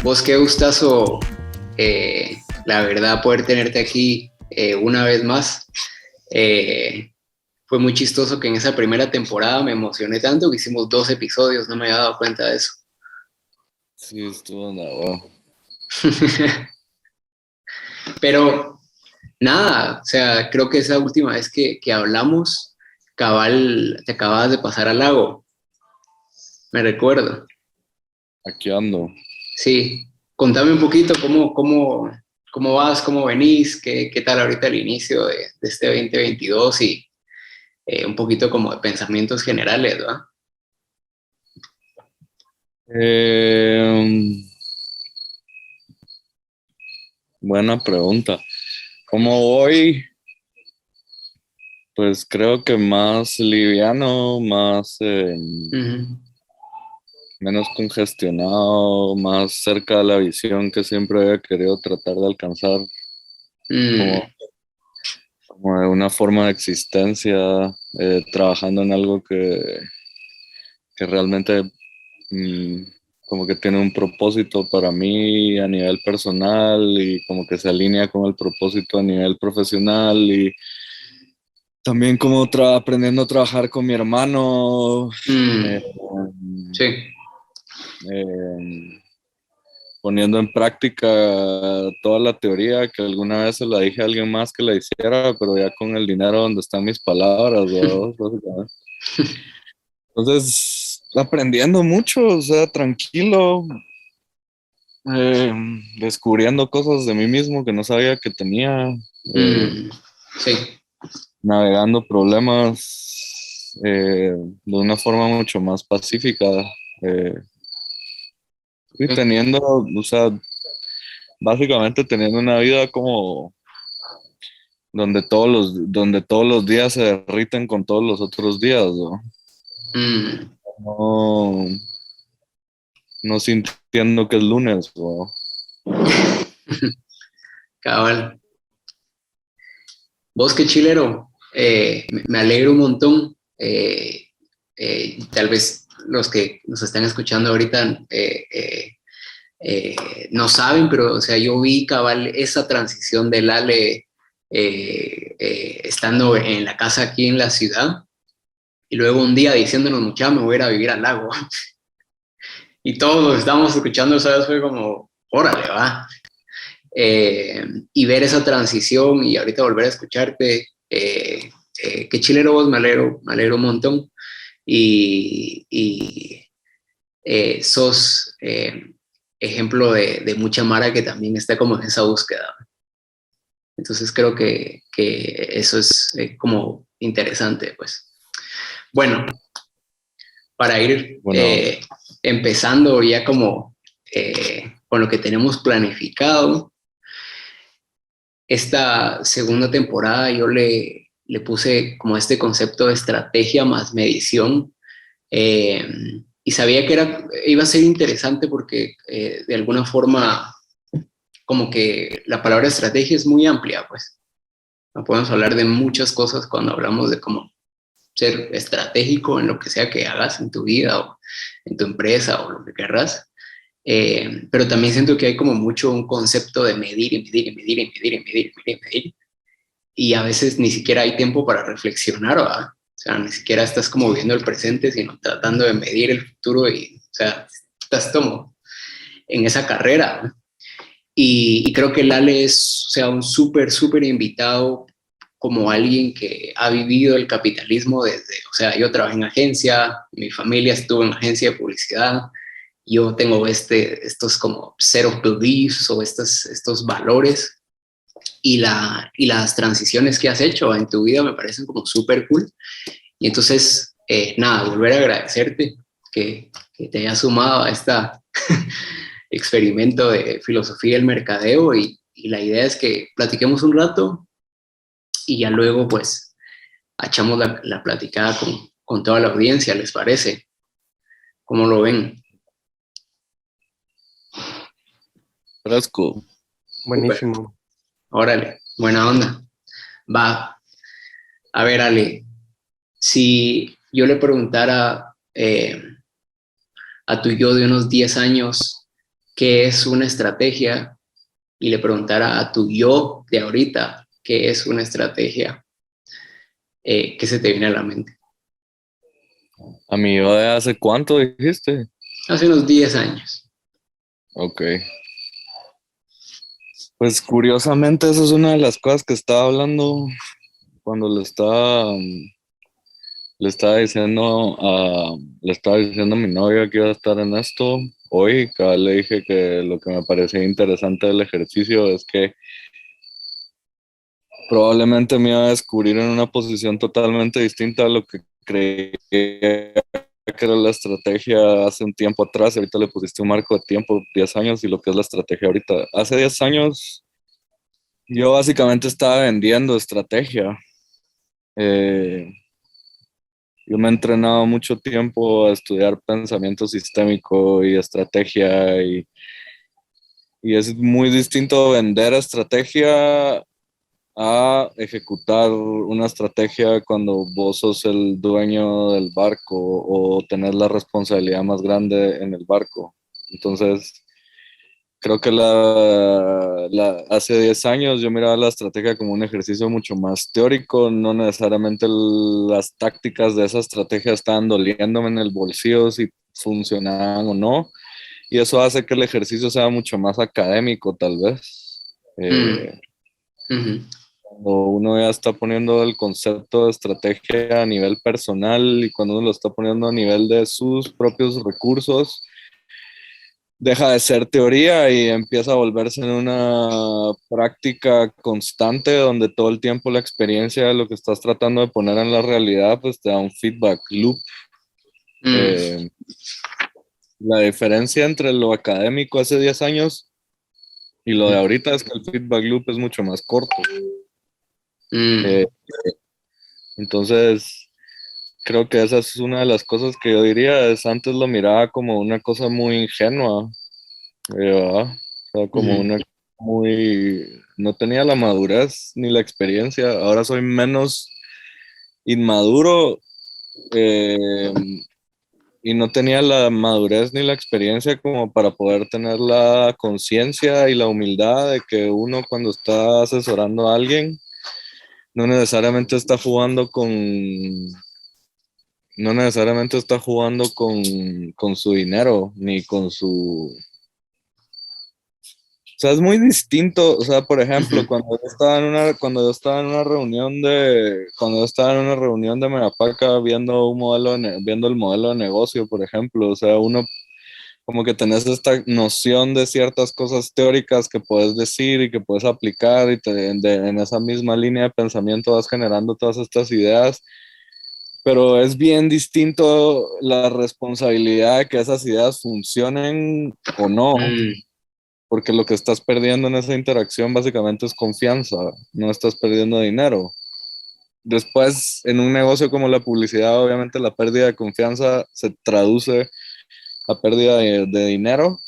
Vos, qué gustazo, la verdad, poder tenerte aquí una vez más. Eh, Fue muy chistoso que en esa primera temporada me emocioné tanto que hicimos 2 episodios, no me había dado cuenta de eso. Sí, estuvo nada. Pero nada, o sea, creo que esa última vez que hablamos, cabal, te acababas de pasar al lago, me recuerdo. Aquí ando. Sí, contame un poquito cómo vas, cómo venís, qué tal ahorita el inicio de este 2022 y un poquito como de pensamientos generales, ¿verdad? Eh, Buena pregunta. ¿Cómo voy? Pues creo que más liviano, más Ujú. menos congestionado, más cerca de la visión que siempre había querido tratar de alcanzar, como, Mm, como de una forma de existencia, trabajando en algo que realmente mm, como que tiene un propósito para mí a nivel personal y como que se alinea con el propósito a nivel profesional y también como aprendiendo a trabajar con mi hermano, mm, eh, sí. eh, poniendo en práctica toda la teoría que alguna vez se la dije a alguien más que la hiciera, pero ya con el dinero donde están mis palabras, ¿verdad? Básicamente. Entonces, aprendiendo mucho, o sea, tranquilo, eh, descubriendo cosas de mí mismo que no sabía que tenía, Mm, sí. navegando problemas de una forma mucho más pacífica y Ok. teniendo, o sea, básicamente teniendo una vida como donde todos los días se derriten con todos los otros días, ¿no? Mm, No, no sintiendo que es lunes, ¿no? cabal. Vos, qué chilero. Me alegro un montón. Tal vez los que nos están escuchando ahorita no saben, pero o sea, yo vi cabal esa transición del Ale estando en la casa aquí en la ciudad y luego un día diciéndonos, mucha, me voy a ir a vivir al lago. Y todos los estábamos escuchando, ¿sabes? Fue como, órale, va. Y ver esa transición y ahorita volver a escucharte, qué chilero vos, me alegro un montón. Y sos ejemplo de mucha Mara que también está como en esa búsqueda. Entonces creo que eso es como interesante, pues. Bueno, para ir Bueno, empezando ya como con lo que tenemos planificado, esta segunda temporada yo le puse como este concepto de estrategia más medición eh, y sabía que iba a ser interesante porque de alguna forma como que la palabra estrategia es muy amplia, pues. No podemos hablar de muchas cosas cuando hablamos de cómo ser estratégico en lo que sea que hagas en tu vida o en tu empresa o lo que querrás. Pero también siento que hay como mucho un concepto de medir y medir y medir y medir y medir y medir y medir. Y a veces ni siquiera hay tiempo para reflexionar, ¿verdad? O sea, ni siquiera estás como viviendo el presente, sino tratando de medir el futuro y, o sea, estás como en esa carrera, ¿no? Y creo que Lale es, o sea, un súper invitado como alguien que ha vivido el capitalismo desde, o sea, yo trabajé en agencia, mi familia estuvo en agencia de publicidad, yo tengo estos como set of beliefs o estos valores y las transiciones que has hecho en tu vida me parecen como súper cool. Y entonces, nada, volver a agradecerte que te hayas sumado a este experimento de filosofía del mercadeo y la idea es que platiquemos un rato y ya luego pues echamos la platicada con toda la audiencia, ¿les parece? ¿Cómo lo ven? fresco. Súper. Buenísimo. Órale, buena onda. Va, a ver, Ale, si yo le preguntara a tu yo de unos 10 años qué es una estrategia y le preguntara a tu yo de ahorita qué es una estrategia, ¿qué se te viene a la mente? A mí, ¿hace cuánto dijiste? Hace unos 10 años. Ok. Pues curiosamente, esa es una de las cosas que estaba hablando cuando le estaba diciendo a mi novia que iba a estar en esto hoy. Le dije que lo que me parecía interesante del ejercicio es que probablemente me iba a descubrir en una posición totalmente distinta a lo que creía que era la estrategia hace un tiempo atrás. Ahorita le pusiste un marco de tiempo, 10 años, y lo que es la estrategia ahorita. Hace 10 años yo básicamente estaba vendiendo estrategia. Eh, yo me he entrenado mucho tiempo a estudiar pensamiento sistémico y estrategia, y es muy distinto vender estrategia a ejecutar una estrategia cuando vos sos el dueño del barco o tenés la responsabilidad más grande en el barco. Entonces, creo que hace 10 años yo miraba la estrategia como un ejercicio mucho más teórico, no necesariamente las tácticas de esa estrategia estaban doliéndome en el bolsillo si funcionaban o no, y eso hace que el ejercicio sea mucho más académico tal vez. Mm, ujú, Cuando uno ya está poniendo el concepto de estrategia a nivel personal y cuando uno lo está poniendo a nivel de sus propios recursos, deja de ser teoría y empieza a volverse en una práctica constante donde todo el tiempo la experiencia de lo que estás tratando de poner en la realidad pues te da un feedback loop. mm, Eh, la diferencia entre lo académico hace 10 años y lo de ahorita es que el feedback loop es mucho más corto. mm, Eh, entonces, creo que esa es una de las cosas que yo diría, es antes lo miraba como una cosa muy ingenua, ¿verdad? O sea, como ujú, una muy, no tenía la madurez ni la experiencia, ahora soy menos inmaduro, eh, y no tenía la madurez ni la experiencia como para poder tener la conciencia y la humildad de que uno cuando está asesorando a alguien no necesariamente está jugando con no necesariamente está jugando con su dinero, ni con su... O sea, es muy distinto. O sea, por ejemplo, ujú, cuando yo estaba en una reunión de Megapaca viendo viendo el modelo de negocio, por ejemplo, o sea, uno como que tenés esta noción de ciertas cosas teóricas que puedes decir y que puedes aplicar en esa misma línea de pensamiento vas generando todas estas ideas, pero es bien distinto la responsabilidad de que esas ideas funcionen o no, mm, porque lo que estás perdiendo en esa interacción básicamente es confianza, no estás perdiendo dinero. Después, en un negocio como la publicidad, obviamente la pérdida de confianza se traduce a pérdida de dinero,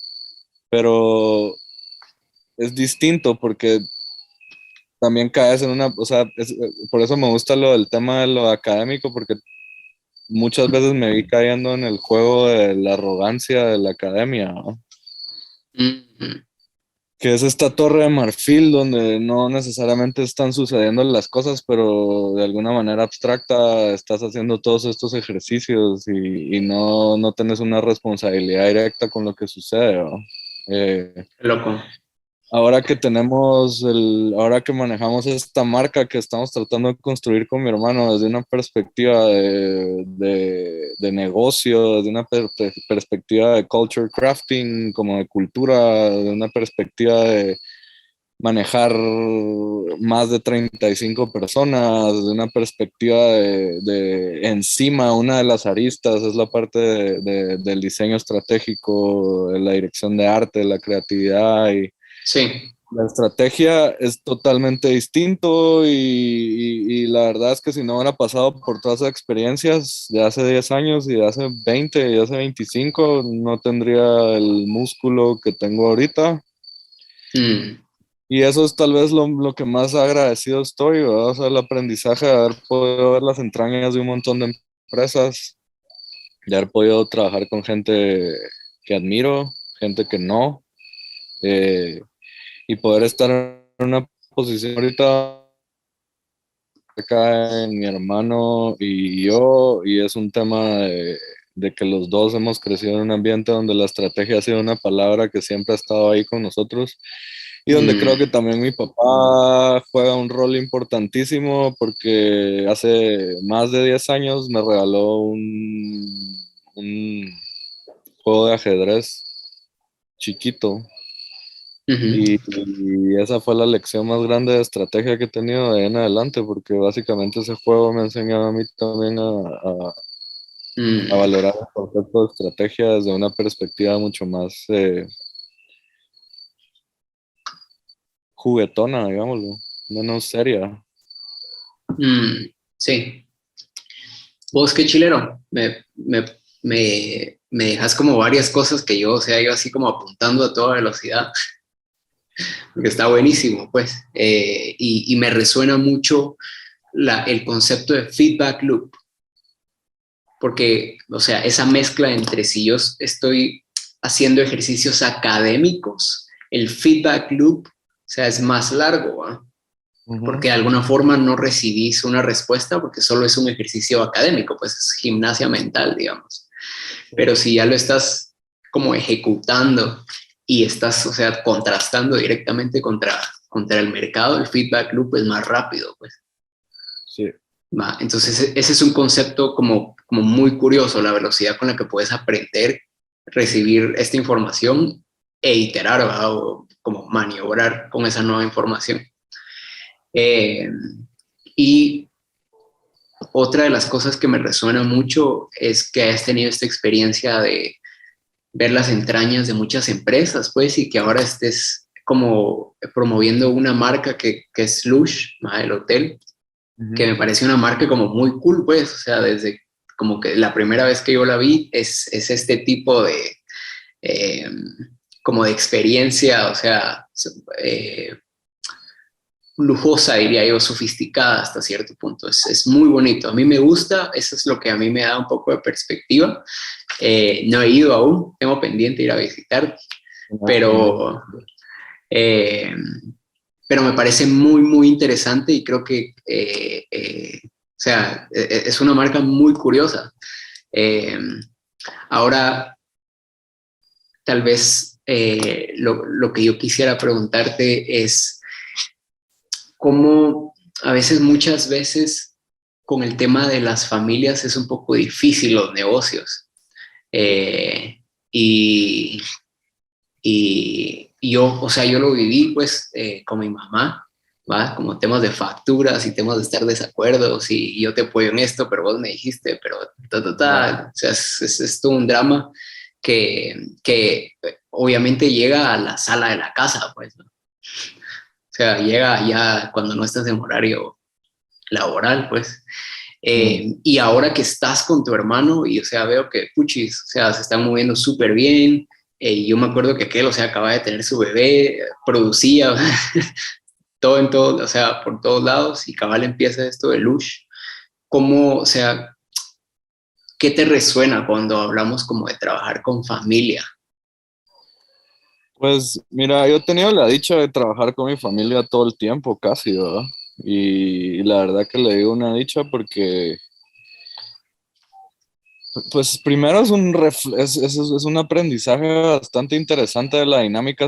pero es distinto porque también caes en una, o sea, por eso me gusta lo del tema de lo académico, porque muchas veces me vi cayendo en el juego de la arrogancia de la academia, ¿no? mm, Que es esta torre de marfil donde no necesariamente están sucediendo las cosas, pero de alguna manera abstracta estás haciendo todos estos ejercicios y no tienes una responsabilidad directa con lo que sucede, ¿no? Eh, qué loco. ahora que manejamos esta marca que estamos tratando de construir con mi hermano desde una perspectiva de negocio, desde una perspectiva de culture crafting, como de cultura, de una perspectiva de manejar más de 35 personas, de una perspectiva encima, una de las aristas es la parte del diseño estratégico, de la dirección de arte, la creatividad y Sí. la estrategia es totalmente distinto y la verdad es que si no hubiera pasado por todas esas experiencias de hace 10 años y de hace 20 y de hace 25 no tendría el músculo que tengo ahorita. Mm, Y eso es tal vez lo que más agradecido estoy, ¿verdad? O sea, el aprendizaje de haber podido ver las entrañas de un montón de empresas, de haber podido trabajar con gente que admiro, gente que no, eh, y poder estar en una posición ahorita acá en mi hermano y yo, y es un tema de que los dos hemos crecido en un ambiente donde la estrategia ha sido una palabra que siempre ha estado ahí con nosotros y donde creo que Mm, también mi papá juega un rol importantísimo porque hace más de 10 años me regaló un juego de ajedrez chiquito ujú. y esa fue la lección más grande de estrategia que he tenido de ahí en adelante, porque básicamente ese juego me ha enseñado a mí también a Mm, valorar el concepto de estrategia desde una perspectiva mucho más juguetona, digámoslo, menos seria. sí. Vos, qué chilero. Me dejas como varias cosas que yo, o sea, yo así como apuntando a toda velocidad, porque está buenísimo, pues. Y me resuena mucho el concepto de feedback loop, porque, o sea, esa mezcla entre si yo estoy haciendo ejercicios académicos, el feedback loop, o sea, es más largo, ¿va? Ujú. Porque de alguna forma no recibís una respuesta porque solo es un ejercicio académico, pues es gimnasia mental, digamos. Pero si ya lo estás como ejecutando y estás, o sea, contrastando directamente contra el mercado, el feedback loop es más rápido, pues. Sí, ¿Va? Entonces, ese es un concepto como muy curioso, la velocidad con la que puedes aprender, recibir esta información e iterar, ¿va? O como maniobrar con esa nueva información. Eh, y otra de las cosas que me resuena mucho es que has tenido esta experiencia de ver las entrañas de muchas empresas, pues, y que ahora estés como promoviendo una marca que es Lush, ¿va? El hotel, que ujú. me parece una marca como muy cool, pues, o sea, desde como que la primera vez que yo la vi es este tipo de, eh, como de experiencia, o sea, eh, lujosa, diría yo, sofisticada hasta cierto punto. Es muy bonito. A mí me gusta, eso es lo que a mí me da un poco de perspectiva. No he ido aún, tengo pendiente ir a visitar, Genial. pero, eh, pero me parece muy, muy interesante y creo que, o sea, es una marca muy curiosa. Eh, ahora, tal vez lo que yo quisiera preguntarte es cómo a veces, muchas veces, con el tema de las familias es un poco difícil los negocios. Eh, y, y yo, o sea, yo lo viví pues con mi mamá, ¿va? Como temas de facturas y temas de estar desacuerdos y yo te apoyo en esto, pero vos me dijiste, pero o sea, es todo un drama que obviamente llega a la sala de la casa, pues, ¿no? O sea, llega ya cuando no estás en horario laboral, pues. Mm. Y ahora que estás con tu hermano, y o sea, veo que, puchis, o sea, se están moviendo súper bien. Y yo me acuerdo que aquel, o sea, acaba de tener su bebé, producía todo en todo, o sea, por todos lados, y cabal empieza esto de Lush. ¿Cómo, o sea, qué te resuena cuando hablamos como de trabajar con familia? Pues mira, yo he tenido la dicha de trabajar con mi familia todo el tiempo, casi, ¿verdad? Y la verdad que le digo una dicha porque pues primero es es un aprendizaje bastante interesante de la dinámica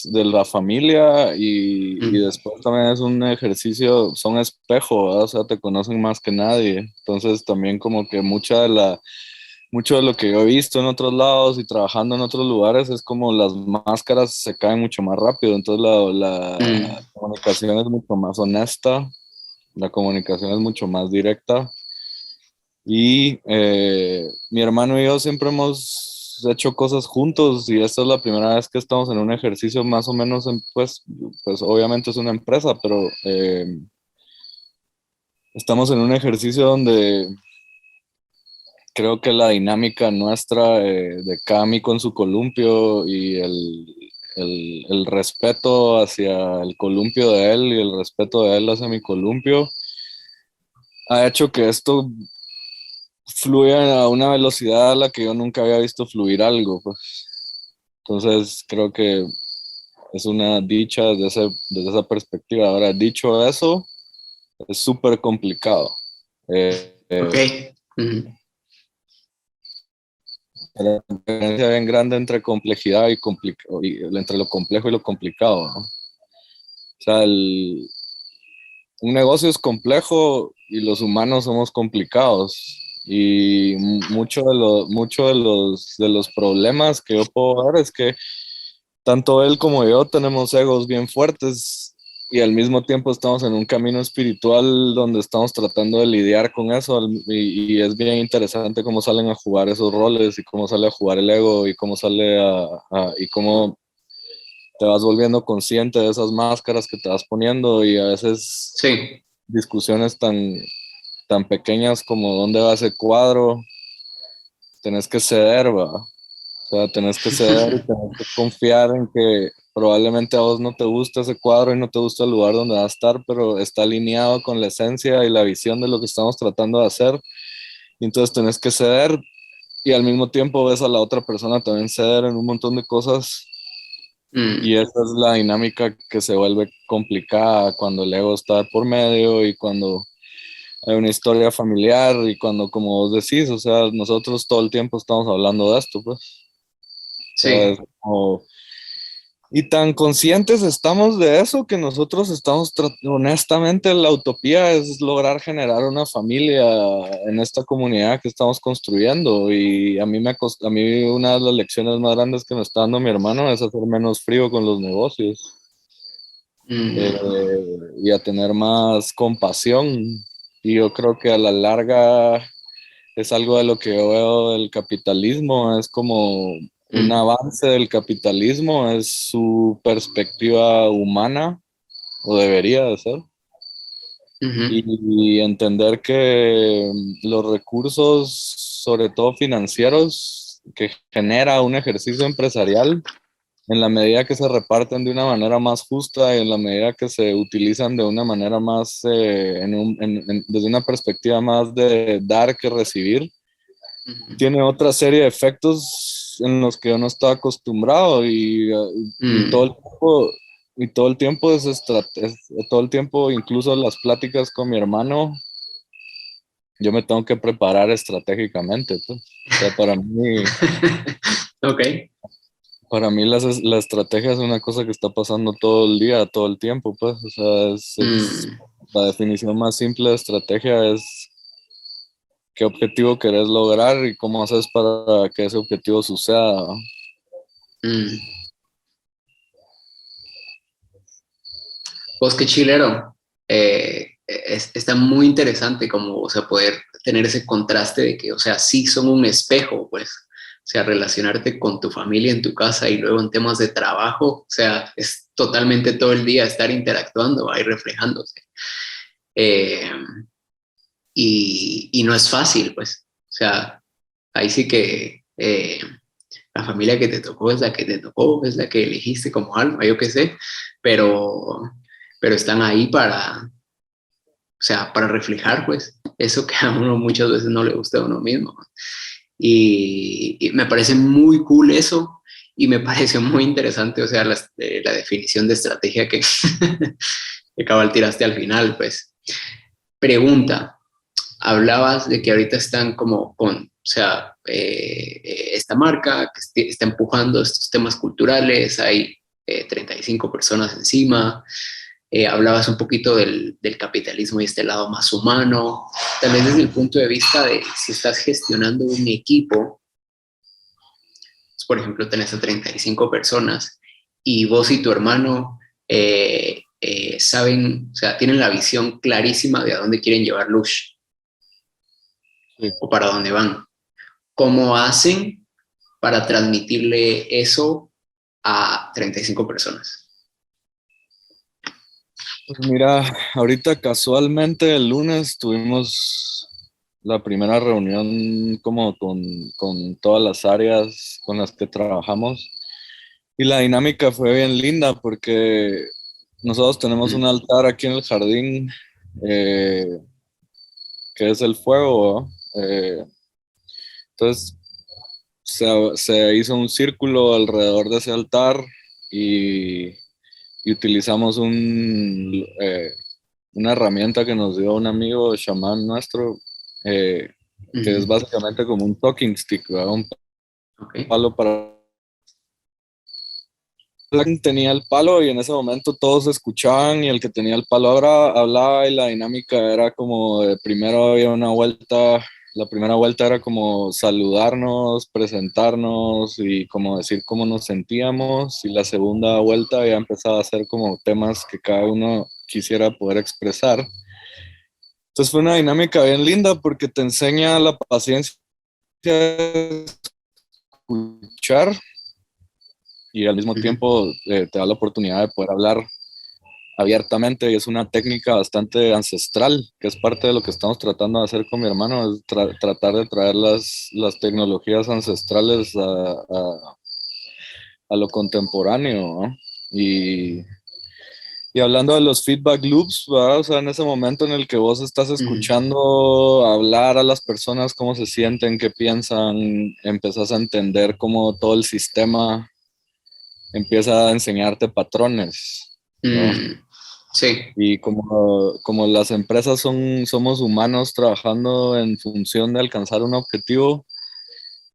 de la familia y Mm, después también es un ejercicio, son espejo, ¿verdad? O sea, te conocen más que nadie. Entonces también como que mucho de lo que yo he visto en otros lados y trabajando en otros lugares es como las máscaras se caen mucho más rápido. Entonces la mm, comunicación es mucho más honesta, la comunicación es mucho más directa. Y mi hermano y yo siempre hemos hecho cosas juntos y esta es la primera vez que estamos en un ejercicio más o menos, pues obviamente es una empresa, pero estamos en un ejercicio donde creo que la dinámica nuestra de Cami con su columpio y el respeto hacia el columpio de él y el respeto de él hacia mi columpio ha hecho que esto fluya a una velocidad a la que yo nunca había visto fluir algo, pues. Entonces creo que es una dicha desde esa perspectiva. Ahora, dicho eso, es súper complicado. Ok. Ujú. La diferencia bien grande entre complejidad y entre lo complejo y lo complicado, ¿no? O sea, un negocio es complejo y los humanos somos complicados. Y mucho de los problemas que yo puedo ver es que tanto él como yo tenemos egos bien fuertes y al mismo tiempo estamos en un camino espiritual donde estamos tratando de lidiar con eso y es bien interesante cómo salen a jugar esos roles y cómo sale a jugar el ego y cómo y cómo te vas volviendo consciente de esas máscaras que te vas poniendo y a veces Sí. discusiones tan pequeñas como dónde va ese cuadro, tenés que ceder, ¿va? O sea, tenés que ceder y tenés que confiar en que probablemente a vos no te gusta ese cuadro y no te gusta el lugar donde va a estar, pero está alineado con la esencia y la visión de lo que estamos tratando de hacer. Y entonces tenés que ceder y al mismo tiempo ves a la otra persona también ceder en un montón de cosas. Y Mm, esa es la dinámica que se vuelve complicada cuando el ego está por medio y cuando hay una historia familiar y cuando, como vos decís, o sea, nosotros todo el tiempo estamos hablando de esto, pues. O sea, sí. y tan conscientes estamos de eso que nosotros honestamente, la utopía es lograr generar una familia en esta comunidad que estamos construyendo. Y a mí una de las lecciones más grandes que me está dando mi hermano es hacer menos frío con los negocios Mm, y a tener más compasión. Y yo creo que a la larga es algo de lo que yo veo del capitalismo, es como un mm, avance del capitalismo, es su perspectiva humana, o debería de ser, ujú, y entender que los recursos, sobre todo financieros, que genera un ejercicio empresarial, en la medida que se reparten de una manera más justa y en la medida que se utilizan de una manera más, desde una perspectiva más de dar que recibir, ujú, tiene otra serie de efectos en los que yo no estaba acostumbrado y todo el mm. tiempo, y todo el tiempo todo el tiempo, incluso las pláticas con mi hermano, yo me tengo que preparar estratégicamente, pues. O sea, Ok. para mí la estrategia es una cosa que está pasando todo el día, todo el tiempo, pues. O sea, Mm, la definición más simple de estrategia es qué objetivo querés lograr y cómo haces para que ese objetivo suceda, ¿no? mm. Pues qué chilero. Está muy interesante como, o sea, poder tener ese contraste de que, o sea, sí son un espejo, pues. O sea, relacionarte con tu familia en tu casa y luego en temas de trabajo, o sea, es totalmente todo el día estar interactuando, ahí reflejándose. Eh, y no es fácil, pues. O sea, ahí sí que la familia que te tocó es la que te tocó, es la que elegiste como alma, yo qué sé, pero, pero están ahí para, o sea, para reflejar, pues, eso que a uno muchas veces no le gusta a uno mismo. Y me parece muy cool eso, y me pareció muy interesante, o sea, la definición de estrategia que cabal tiraste al final, pues. Pregunta, hablabas de que ahorita están como con, o sea, esta marca que está empujando estos temas culturales, hay 35 personas encima, hablabas un poquito del capitalismo y este lado más humano, tal vez desde el punto de vista de si estás gestionando un equipo, pues, por ejemplo, tenés a 35 personas y vos y tu hermano saben, o sea, tienen la visión clarísima de a dónde quieren llevar Lush Sí. o para dónde van. ¿Cómo hacen para transmitirle eso a 35 personas? Pues mira, ahorita casualmente el lunes tuvimos la primera reunión como con todas las áreas con las que trabajamos Y la dinámica fue bien linda porque nosotros tenemos un altar aquí en el jardín, eh, que es el fuego, ¿no? Entonces se hizo un círculo alrededor de ese altar y, y utilizamos una herramienta que nos dio un amigo chamán nuestro, eh, que es básicamente como un talking stick, ¿verdad? Un Ok. palo para... Tenía el palo y en ese momento todos escuchaban y el que tenía el palo hablaba y la dinámica era como de primero había una vuelta, la primera vuelta era como saludarnos, presentarnos y como decir cómo nos sentíamos, y la segunda vuelta ya empezaba a ser como temas que cada uno quisiera poder expresar. Entonces fue una dinámica bien linda porque te enseña la paciencia de escuchar y al mismo tiempo te da la oportunidad de poder hablar abiertamente, y es una técnica bastante ancestral, que es parte de lo que estamos tratando de hacer con mi hermano, es tratar de traer las tecnologías ancestrales a lo contemporáneo, ¿no? Y hablando de los feedback loops, ¿verdad? O sea, en ese momento en el que vos estás escuchando hablar a las personas, cómo se sienten, qué piensan, empezás a entender cómo todo el sistema empieza a enseñarte patrones, ¿no? Sí. Y como las empresas somos humanos trabajando en función de alcanzar un objetivo,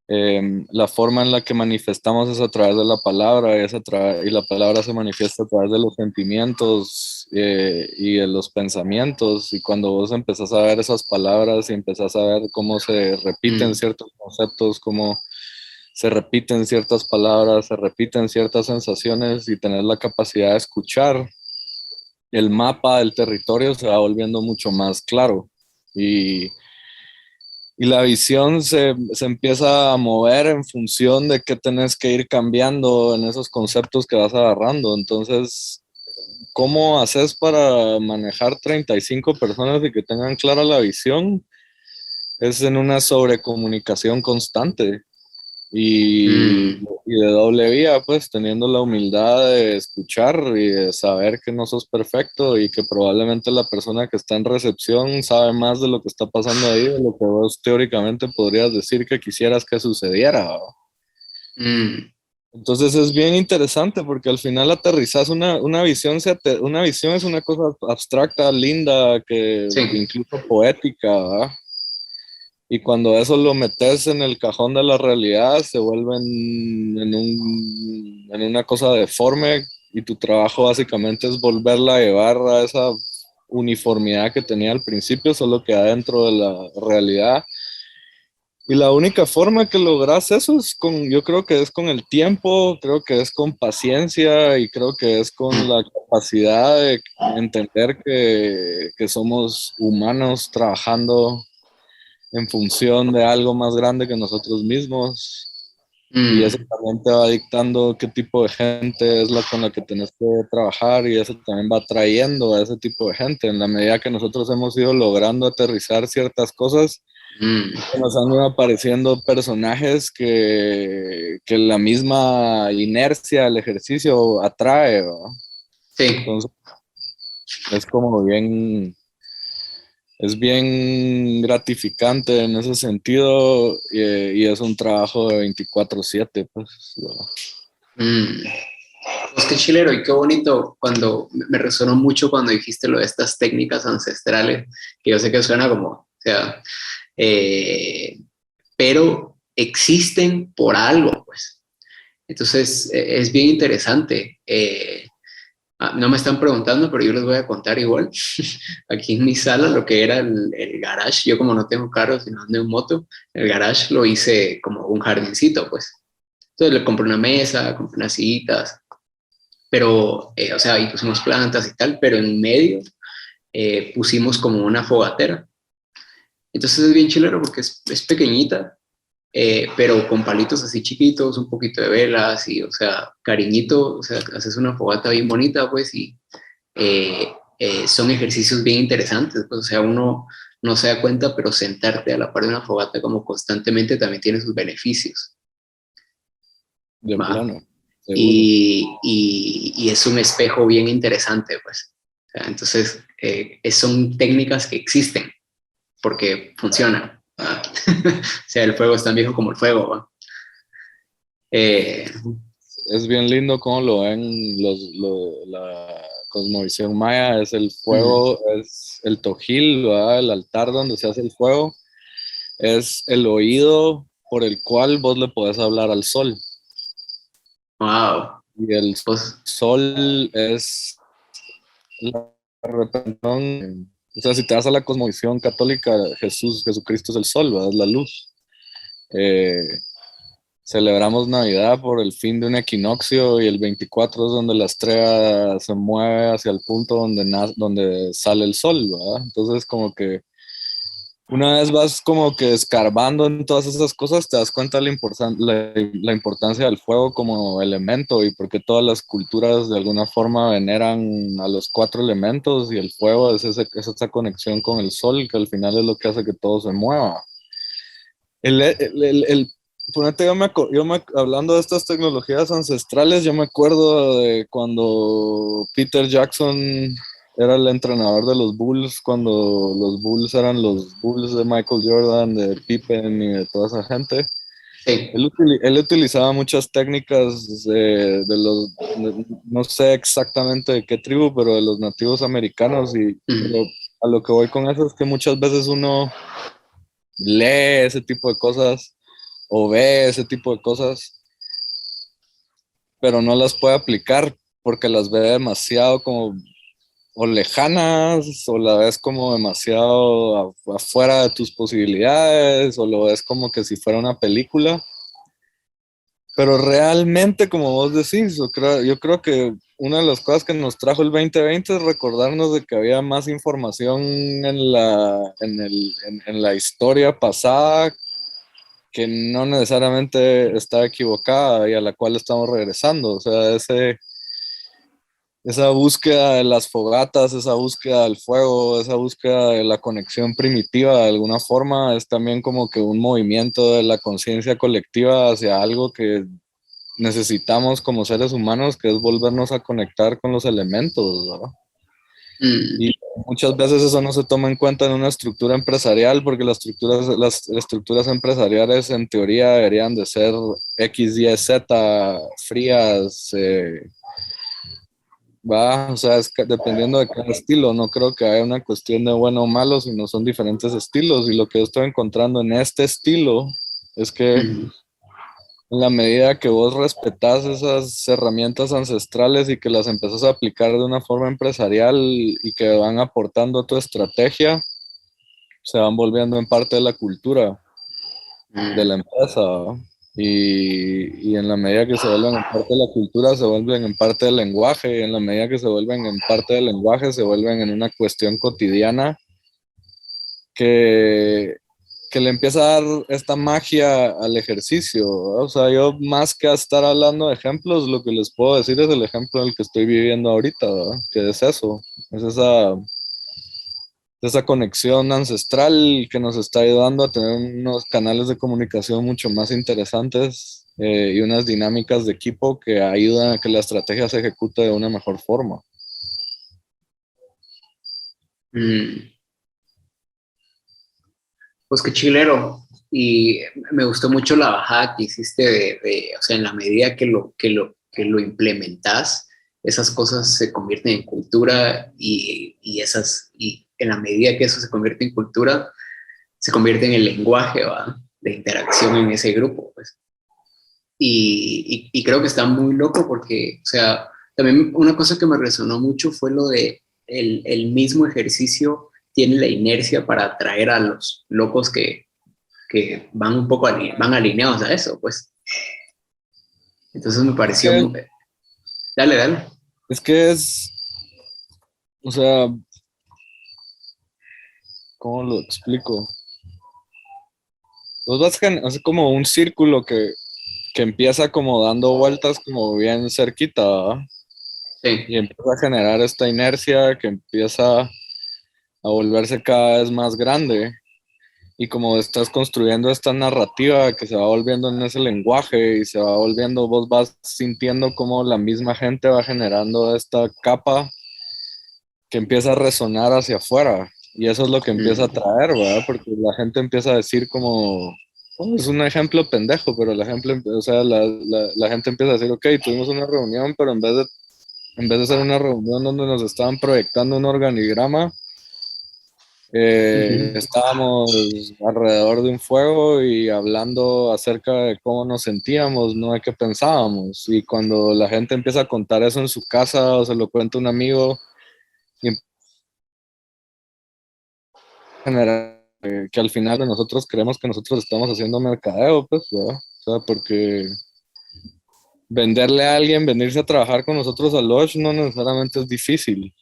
la forma en la que manifestamos es a través de la palabra, y la palabra se manifiesta a través de los sentimientos, y de los pensamientos. Y cuando vos empezás a ver esas palabras y empezás a ver cómo se repiten ciertos conceptos, cómo se repiten ciertas palabras, se repiten ciertas sensaciones, y tener la capacidad de escuchar, el mapa del territorio se va volviendo mucho más claro. Y la visión se empieza a mover en función de qué tenés que ir cambiando en esos conceptos que vas agarrando. Entonces, ¿cómo haces para manejar 35 personas y que tengan clara la visión? Es en una sobrecomunicación constante. Y de doble vía, pues teniendo la humildad de escuchar y de saber que no sos perfecto y que probablemente la persona que está en recepción sabe más de lo que está pasando ahí de lo que vos teóricamente podrías decir que quisieras que sucediera, ¿no? Entonces es bien interesante porque al final aterrizas una visión, una visión es una cosa abstracta, linda, que Sí. incluso poética, ¿verdad? Y cuando eso lo metes en el cajón de la realidad, se vuelve en una cosa deforme, y tu trabajo básicamente es volverla a llevar a esa uniformidad que tenía al principio, solo que adentro de la realidad. Y la única forma que logras eso es yo creo que es con el tiempo, creo que es con paciencia, y creo que es con la capacidad de entender que somos humanos trabajando en función de algo más grande que nosotros mismos. Y eso también te va dictando qué tipo de gente es la con la que tenés que trabajar, y eso también va trayendo a ese tipo de gente. En la medida que nosotros hemos ido logrando aterrizar ciertas cosas, nos han ido apareciendo personajes que la misma inercia del ejercicio atrae, ¿no? Sí. Entonces es como es bien gratificante en ese sentido, y es un trabajo de 24/7, pues. Mm. Pues qué chilero y qué bonito cuando me resonó mucho cuando dijiste lo de estas técnicas ancestrales, que yo sé que suena como, o sea, eh, pero existen por algo, pues. Entonces, es bien interesante. No me están preguntando, pero yo les voy a contar igual. Aquí en mi sala, lo que era el garage, yo como no tengo carro, sino ando en moto, el garage lo hice como un jardincito, pues. Entonces le compré una mesa, compré unas sillitas, pero, o sea, ahí pusimos plantas y tal, pero en medio pusimos como una fogatera. Entonces es bien chilero porque es pequeñita, pero con palitos así chiquitos, un poquito de velas y, o sea, cariñito, o sea, haces una fogata bien bonita, pues, y son ejercicios bien interesantes, pues, o sea, uno no se da cuenta, pero sentarte a la par de una fogata como constantemente también tiene sus beneficios. De ¿Va? plano. seguro. y es un espejo bien interesante, pues. O sea, entonces, son técnicas que existen porque funcionan. ¿Va? O sea, el fuego es tan viejo como el fuego. ¿Va? Eh, Es bien lindo cómo lo ven la cosmovisión maya. Es el fuego, es el tojil, ¿verdad? El altar donde se hace el fuego. Es el oído por el cual vos le podés hablar al sol. wow. Y el Pues, sol es la representación. O sea, si te vas a la cosmovisión católica, Jesucristo es el sol, ¿verdad? Es la luz. Eh, Celebramos Navidad por el fin de un equinoccio y el 24 es donde la estrella se mueve hacia el punto donde sale el sol, ¿verdad? Entonces como que una vez vas como que escarbando en todas esas cosas, te das cuenta de la importancia del fuego como elemento y porque todas las culturas de alguna forma veneran a los cuatro elementos y el fuego es esa conexión con el sol que al final es lo que hace que todo se mueva. Ponete, hablando de estas tecnologías ancestrales, yo me acuerdo de cuando Peter Jackson era el entrenador de los Bulls, cuando los Bulls eran los Bulls de Michael Jordan, de Pippen y de toda esa gente. sí. Él utilizaba muchas técnicas no sé exactamente de qué tribu, pero de los nativos americanos. Pero a lo que voy con eso es que muchas veces uno lee ese tipo de cosas o ve ese tipo de cosas, pero no las puede aplicar porque las ve demasiado como o lejanas o la ves como demasiado afuera de tus posibilidades o lo ves como que si fuera una película. Pero realmente, como vos decís, yo creo que una de las cosas que nos trajo el 2020 es recordarnos de que había más información en la historia pasada que no necesariamente está equivocada y a la cual estamos regresando. O sea, esa búsqueda de las fogatas, esa búsqueda del fuego, esa búsqueda de la conexión primitiva de alguna forma es también como que un movimiento de la conciencia colectiva hacia algo que necesitamos como seres humanos, que es volvernos a conectar con los elementos, ¿no? Mm, Y muchas veces eso no se toma en cuenta en una estructura empresarial, porque las estructuras empresariales en teoría deberían de ser X, Y, Z, frías, va, o sea, dependiendo de cada estilo, no creo que haya una cuestión de bueno o malo, sino son diferentes estilos, y lo que yo estoy encontrando en este estilo es que mm, en la medida que vos respetás esas herramientas ancestrales y que las empezás a aplicar de una forma empresarial y que van aportando a tu estrategia, se van volviendo en parte de la cultura de la mm, empresa, ¿va? Y en la medida que se vuelven en parte de la cultura, se vuelven en parte del lenguaje, y en la medida que se vuelven en parte del lenguaje, se vuelven en una cuestión cotidiana que, que le empieza a dar esta magia al ejercicio, ¿verdad? O sea, yo más que a estar hablando de ejemplos, lo que les puedo decir es el ejemplo en el que estoy viviendo ahorita, ¿verdad? Que es eso, es esa conexión ancestral que nos está ayudando a tener unos canales de comunicación mucho más interesantes y unas dinámicas de equipo que ayudan a que la estrategia se ejecute de una mejor forma. mm. Pues qué chilero. Y me gustó mucho la bajada que hiciste o sea, en la medida que lo implementas, esas cosas se convierten en cultura y en la medida que eso se convierte en cultura, se convierte en el lenguaje, ¿va? De interacción en ese grupo, pues. Y creo que está muy loco porque, o sea, también una cosa que me resonó mucho fue lo de el mismo ejercicio tiene la inercia para atraer a los locos que van un poco van alineados a eso, pues. Entonces me pareció, Eh, dale, dale. Es que o sea, ¿cómo lo explico? Pues es como un círculo que empieza como dando vueltas como bien cerquita, ¿verdad? Sí. Y empieza a generar esta inercia que empieza a volverse cada vez más grande. Y como estás construyendo esta narrativa que se va volviendo en ese lenguaje y se va volviendo, vos vas sintiendo como la misma gente va generando esta capa que empieza a resonar hacia afuera. Y eso es lo que empieza a traer, ¿verdad? Porque la gente empieza a decir como, oh, es un ejemplo pendejo, pero el ejemplo, o sea, la gente empieza a decir, ok, tuvimos una reunión, pero en vez de ser una reunión donde nos estaban proyectando un organigrama, estábamos alrededor de un fuego y hablando acerca de cómo nos sentíamos, no de qué pensábamos. Y cuando la gente empieza a contar eso en su casa o se lo cuenta un amigo, y en general, que al final de nosotros creemos que nosotros estamos haciendo mercadeo, pues, ¿verdad? O sea, porque venderle a alguien, venirse a trabajar con nosotros a Lodge no necesariamente es difícil.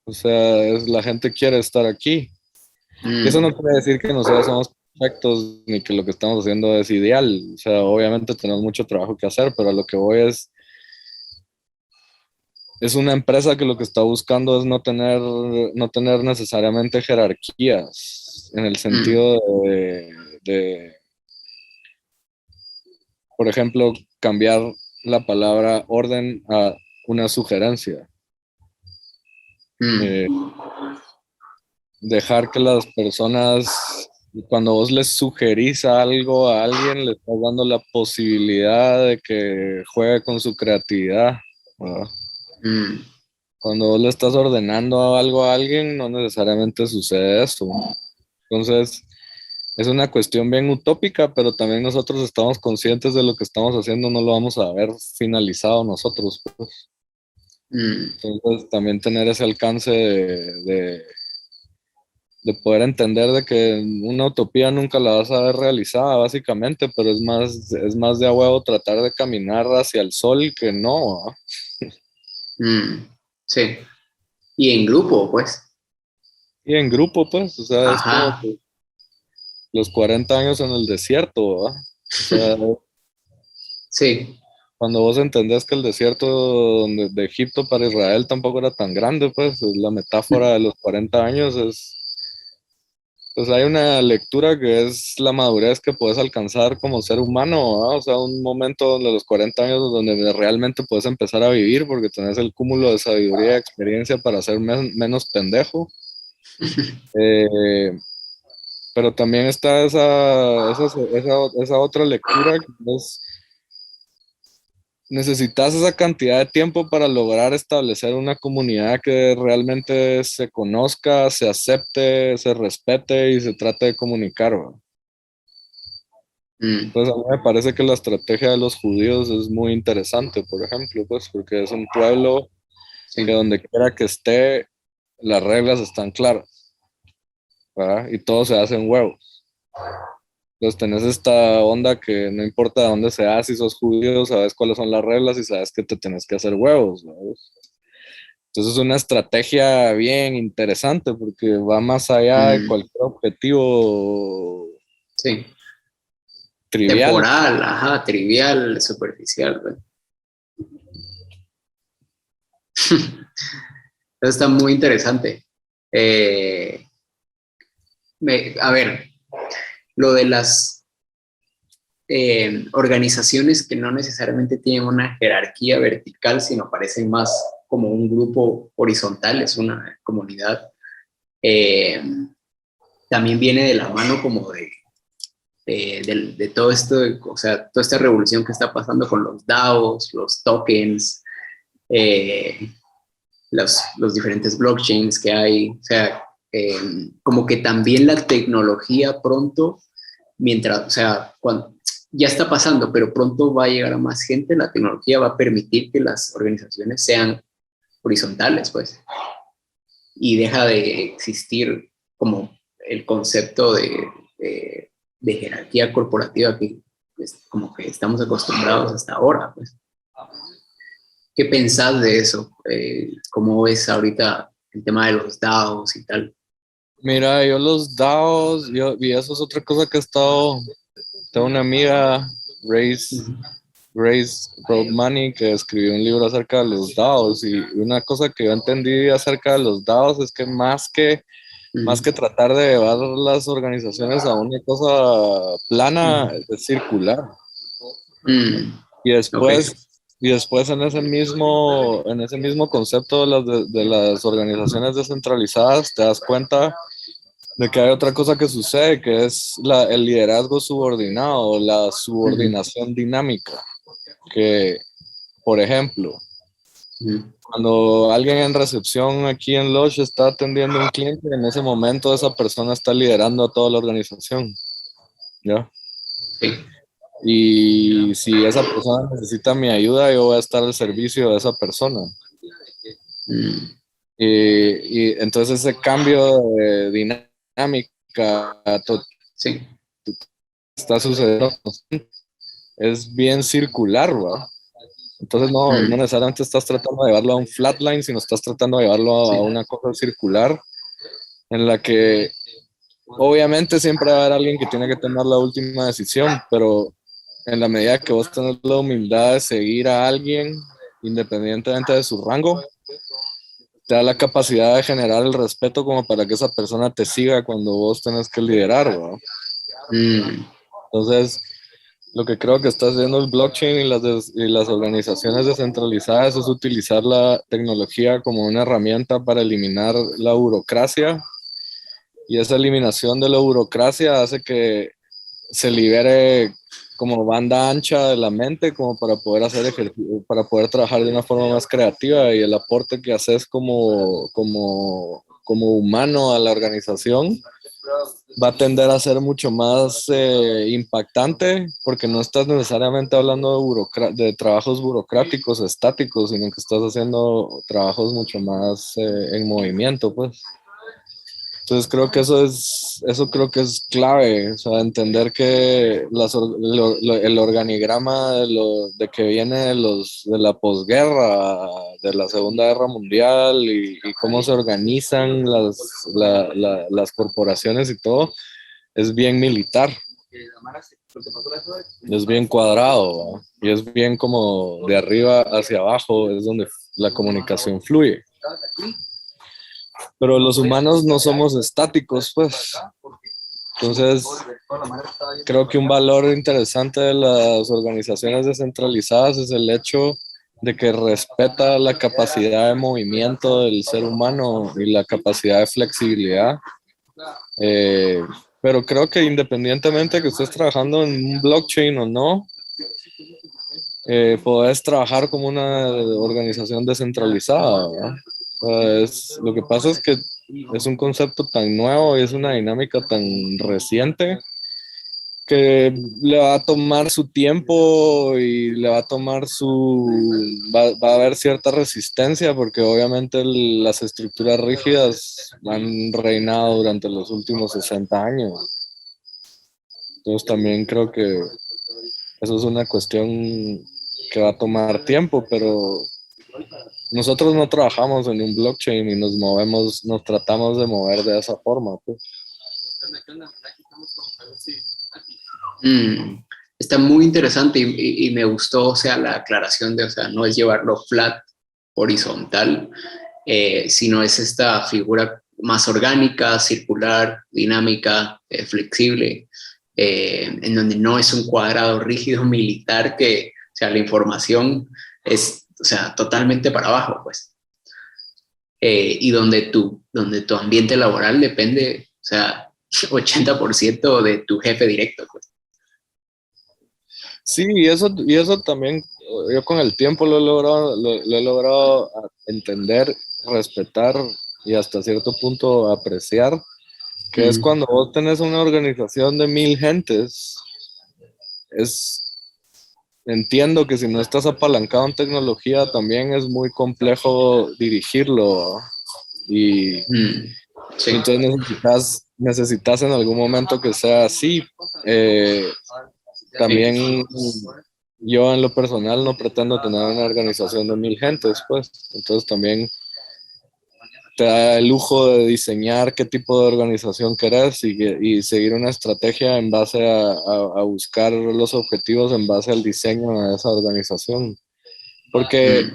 O sea, la gente quiere estar aquí. Y eso no quiere decir que nosotros somos perfectos ni que lo que estamos haciendo es ideal. O sea, obviamente tenemos mucho trabajo que hacer, pero a lo que voy es una empresa que lo que está buscando es no tener necesariamente jerarquías en el sentido de, por ejemplo, cambiar la palabra orden a una sugerencia. Eh, Dejar que las personas, cuando vos les sugerís algo a alguien, le estás dando la posibilidad de que juegue con su creatividad, ¿verdad? Cuando vos le estás ordenando algo a alguien, no necesariamente sucede eso. Entonces, es una cuestión bien utópica, pero también nosotros estamos conscientes de lo que estamos haciendo, no lo vamos a ver finalizado nosotros, pues. Entonces, también tener ese alcance de poder entender de que una utopía nunca la vas a ver realizada, básicamente, pero es más de a huevo tratar de caminar hacia el sol que no, ¿va? Sí. Y en grupo, pues. Y en grupo, pues, o sea, es como Ajá. que los 40 años en el desierto, ¿va? O sea, Sí. cuando vos entendés que el desierto de Egipto para Israel tampoco era tan grande, pues, la metáfora de los 40 años es. Pues hay una lectura que es la madurez que puedes alcanzar como ser humano, ¿verdad? O sea, un momento de los 40 años donde realmente puedes empezar a vivir porque tenés el cúmulo de sabiduría y experiencia para ser menos pendejo. Eh, pero también está esa otra lectura que es, necesitas esa cantidad de tiempo para lograr establecer una comunidad que realmente se conozca, se acepte, se respete y se trate de comunicar, ¿verdad? Entonces a mí me parece que la estrategia de los judíos es muy interesante, por ejemplo, pues porque es un pueblo que Sí. donde quiera que esté, las reglas están claras, ¿verdad? Y todo se hace en huevos. Entonces tenés esta onda que no importa de dónde seas, si sos judío, sabes cuáles son las reglas y sabes que te tenés que hacer huevos, ¿no? Entonces es una estrategia bien interesante porque va más allá de cualquier objetivo Sí. trivial. Temporal, ajá, trivial, superficial, pues. Eso está muy interesante. Eh, a ver, lo de las organizaciones que no necesariamente tienen una jerarquía vertical, sino parecen más como un grupo horizontal, es una comunidad, eh, también viene de la mano como de todo esto, o sea, toda esta revolución que está pasando con los DAOs, los tokens, eh, los diferentes blockchains que hay, o sea, como que también la tecnología pronto, mientras, o sea, cuando, ya está pasando, pero pronto va a llegar a más gente, la tecnología va a permitir que las organizaciones sean horizontales, pues, y deja de existir como el concepto de jerarquía corporativa que pues, como que estamos acostumbrados hasta ahora, pues. ¿Qué pensás de eso? ¿Cómo ves ahorita el tema de los DAOs y tal? Mira, yo los DAOs, y eso es otra cosa que he estado, tengo una amiga, Grace Rodmani, que escribió un libro acerca de los DAOs, y una cosa que yo entendí acerca de los DAOs es que más que más que tratar de llevar las organizaciones a una cosa plana, es circular. Y Ok, después, y después en ese mismo concepto de las organizaciones descentralizadas, te das cuenta de que hay otra cosa que sucede, que es el liderazgo subordinado, la subordinación dinámica, que, por ejemplo, cuando alguien en recepción aquí en Lodge está atendiendo a un cliente, en ese momento esa persona está liderando a toda la organización, ¿ya? sí. Y si esa persona necesita mi ayuda, yo voy a estar al servicio de esa persona. Y entonces ese cambio de dinámica Sí. está sucediendo, es bien circular, ¿va? Entonces no necesariamente estás tratando de llevarlo a un flatline, sino estás tratando de llevarlo a Sí. una cosa circular en la que obviamente siempre va a haber alguien que tiene que tomar la última decisión, pero en la medida que vos tenés la humildad de seguir a alguien, independientemente de su rango, te da la capacidad de generar el respeto como para que esa persona te siga cuando vos tenés que liderar, ¿no? Entonces, lo que creo que está haciendo el blockchain y las organizaciones descentralizadas es utilizar la tecnología como una herramienta para eliminar la burocracia, y esa eliminación de la burocracia hace que se libere como banda ancha de la mente como para poder para poder trabajar de una forma más creativa, y el aporte que haces como humano a la organización va a tender a ser mucho más impactante, porque no estás necesariamente hablando de trabajos burocráticos estáticos, sino que estás haciendo trabajos mucho más en movimiento, pues. Entonces creo que eso creo que es clave, o sea, entender que el organigrama de que viene de la posguerra, de la Segunda Guerra Mundial, y cómo se organizan las corporaciones y todo, es bien militar, es bien cuadrado, ¿va? Y es bien como de arriba hacia abajo, es donde la comunicación fluye. Pero los humanos no somos estáticos, pues. Entonces, creo que un valor interesante de las organizaciones descentralizadas es el hecho de que respeta la capacidad de movimiento del ser humano y la capacidad de flexibilidad. Eh, pero creo que independientemente de que estés trabajando en un blockchain o no, podés trabajar como una organización descentralizada, ¿verdad? Lo que pasa es que es un concepto tan nuevo y es una dinámica tan reciente que le va a tomar su tiempo y le va a tomar va a haber cierta resistencia, porque obviamente las estructuras rígidas han reinado durante los últimos 60 años. Entonces también creo que eso es una cuestión que va a tomar tiempo, pero nosotros no trabajamos en un blockchain y nos tratamos de mover de esa forma, pues. Está muy interesante y me gustó, o sea, la aclaración de, o sea, no es llevarlo flat, horizontal, sino es esta figura más orgánica, circular, dinámica, flexible, en donde no es un cuadrado rígido militar que, o sea, la información es, o sea, totalmente para abajo, pues. Y donde tu ambiente laboral depende, o sea, 80% de tu jefe directo, pues. Sí, y eso también, yo con el tiempo lo he logrado entender, respetar y hasta cierto punto apreciar, que es cuando vos tenés una organización de 1000 gentes, entiendo que si no estás apalancado en tecnología también es muy complejo dirigirlo, y Sí. entonces necesitas en algún momento que sea así. También yo en lo personal no pretendo tener una organización de 1000 gentes, pues. Entonces también te da el lujo de diseñar qué tipo de organización querés, y seguir una estrategia en base a buscar los objetivos en base al diseño de esa organización. Porque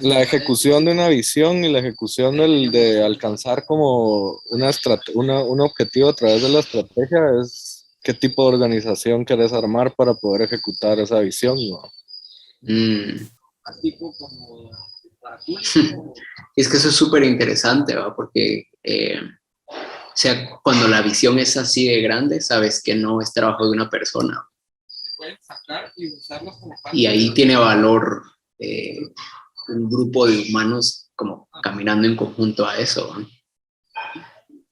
La ejecución de una visión y la ejecución de alcanzar como un objetivo a través de la estrategia es qué tipo de organización querés armar para poder ejecutar esa visión, ¿no? Mm. Es que eso es súper interesante, ¿va? Porque o sea, cuando la visión es así de grande, sabes que no es trabajo de una persona. Y ahí tiene valor un grupo de humanos como caminando en conjunto a eso, ¿no?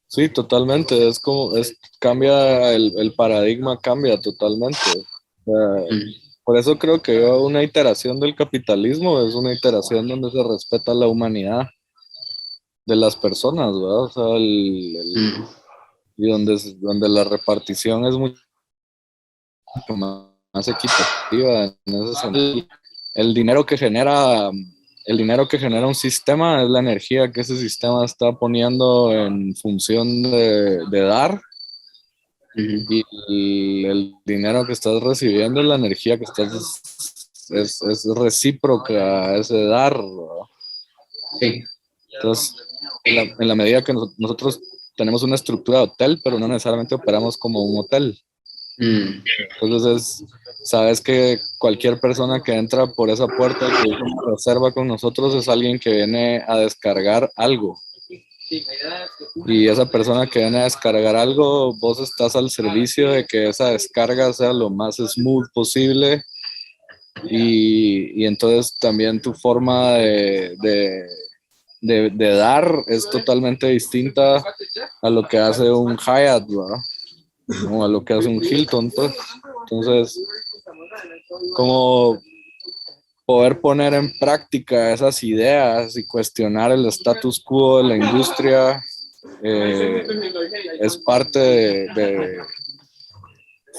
Sí, totalmente, cambia el paradigma, cambia totalmente. O sea, Mm, por eso creo que una iteración del capitalismo es una iteración donde se respeta la humanidad de las personas, ¿verdad? O sea, mm, y donde la repartición es mucho más equitativa en ese sentido. El dinero que genera, el dinero que genera un sistema es la energía que ese sistema está poniendo en función de dar, mm. y el dinero que estás recibiendo es la energía que es recíproca a ese dar, ¿verdad? Sí. Entonces, en la medida que nosotros tenemos una estructura de hotel, pero no necesariamente operamos como un hotel. Mm, Entonces, sabes que cualquier persona que entra por esa puerta que hizo una reserva con nosotros es alguien que viene a descargar algo. Y esa persona que viene a descargar algo, vos estás al servicio de que esa descarga sea lo más smooth posible. Y entonces también tu forma de dar es totalmente distinta a lo que hace un Hyatt, ¿verdad? O a lo que hace un Hilton, pues. Entonces, como poder poner en práctica esas ideas y cuestionar el status quo de la industria es parte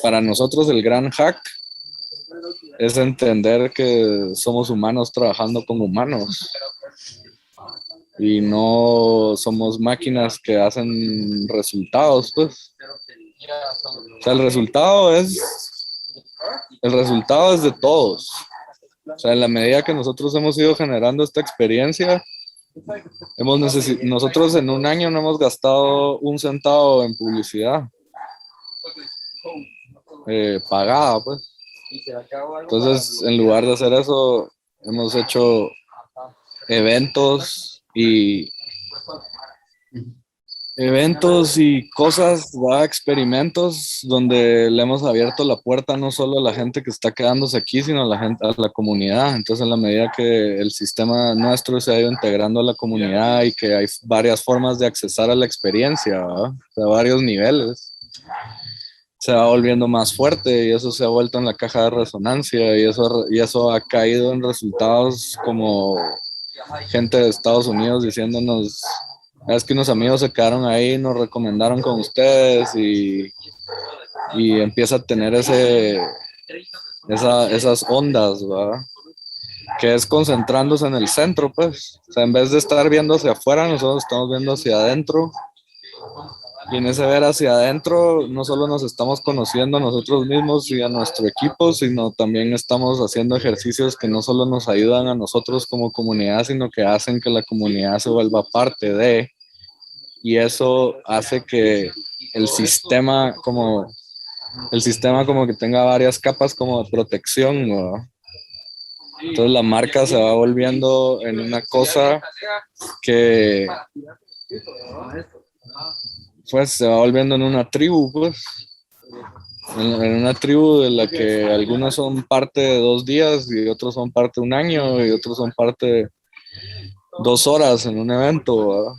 para nosotros el gran hack es entender que somos humanos trabajando con humanos y no somos máquinas que hacen resultados, pues. O sea, el resultado es de todos. O sea, en la medida que nosotros hemos ido generando esta experiencia, nosotros en un año no hemos gastado un centavo en publicidad pagada, pues. Entonces, en lugar de hacer eso, hemos hecho eventos y cosas, ¿verdad? Experimentos donde le hemos abierto la puerta no solo a la gente que está quedándose aquí, sino a la gente, a la comunidad. Entonces, en la medida que el sistema nuestro se ha ido integrando a la comunidad y que hay varias formas de accesar a la experiencia, ¿verdad? O sea, varios niveles, se va volviendo más fuerte y eso se ha vuelto en la caja de resonancia y eso ha caído en resultados como gente de Estados Unidos diciéndonos: es que unos amigos se quedaron ahí, nos recomendaron con ustedes y empieza a tener esas ondas, ¿verdad? Que es concentrándose en el centro, pues. O sea, en vez de estar viendo hacia afuera, nosotros estamos viendo hacia adentro. Y en ese ver hacia adentro, no solo nos estamos conociendo a nosotros mismos y a nuestro equipo, sino también estamos haciendo ejercicios que no solo nos ayudan a nosotros como comunidad, sino que hacen que la comunidad se vuelva parte de, y eso hace que el sistema como, el sistema como que tenga varias capas como de protección, ¿no? Entonces la marca se va volviendo en una cosa que pues se va volviendo en una tribu, pues. En una tribu de la que algunos son parte de 2 días y otros son parte de un año y otros son parte de 2 horas en un evento, ¿verdad?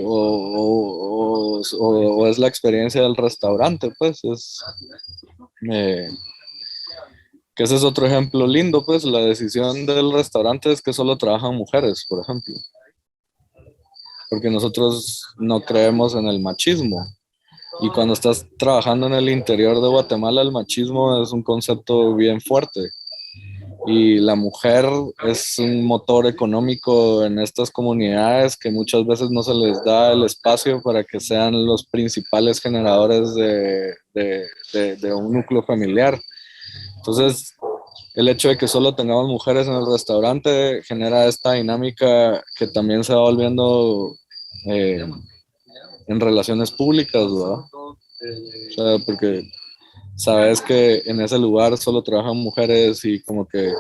O es la experiencia del restaurante, pues, eh, que ese es otro ejemplo lindo, pues, la decisión del restaurante es que solo trabajan mujeres, por ejemplo, porque nosotros no creemos en el machismo. Y cuando estás trabajando en el interior de Guatemala, el machismo es un concepto bien fuerte. Y la mujer es un motor económico en estas comunidades que muchas veces no se les da el espacio para que sean los principales generadores de un núcleo familiar. Entonces, el hecho de que solo tengamos mujeres en el restaurante genera esta dinámica que también se va volviendo eh, en relaciones públicas, ¿verdad? O sea, porque sabes que en ese lugar solo trabajan mujeres y como que...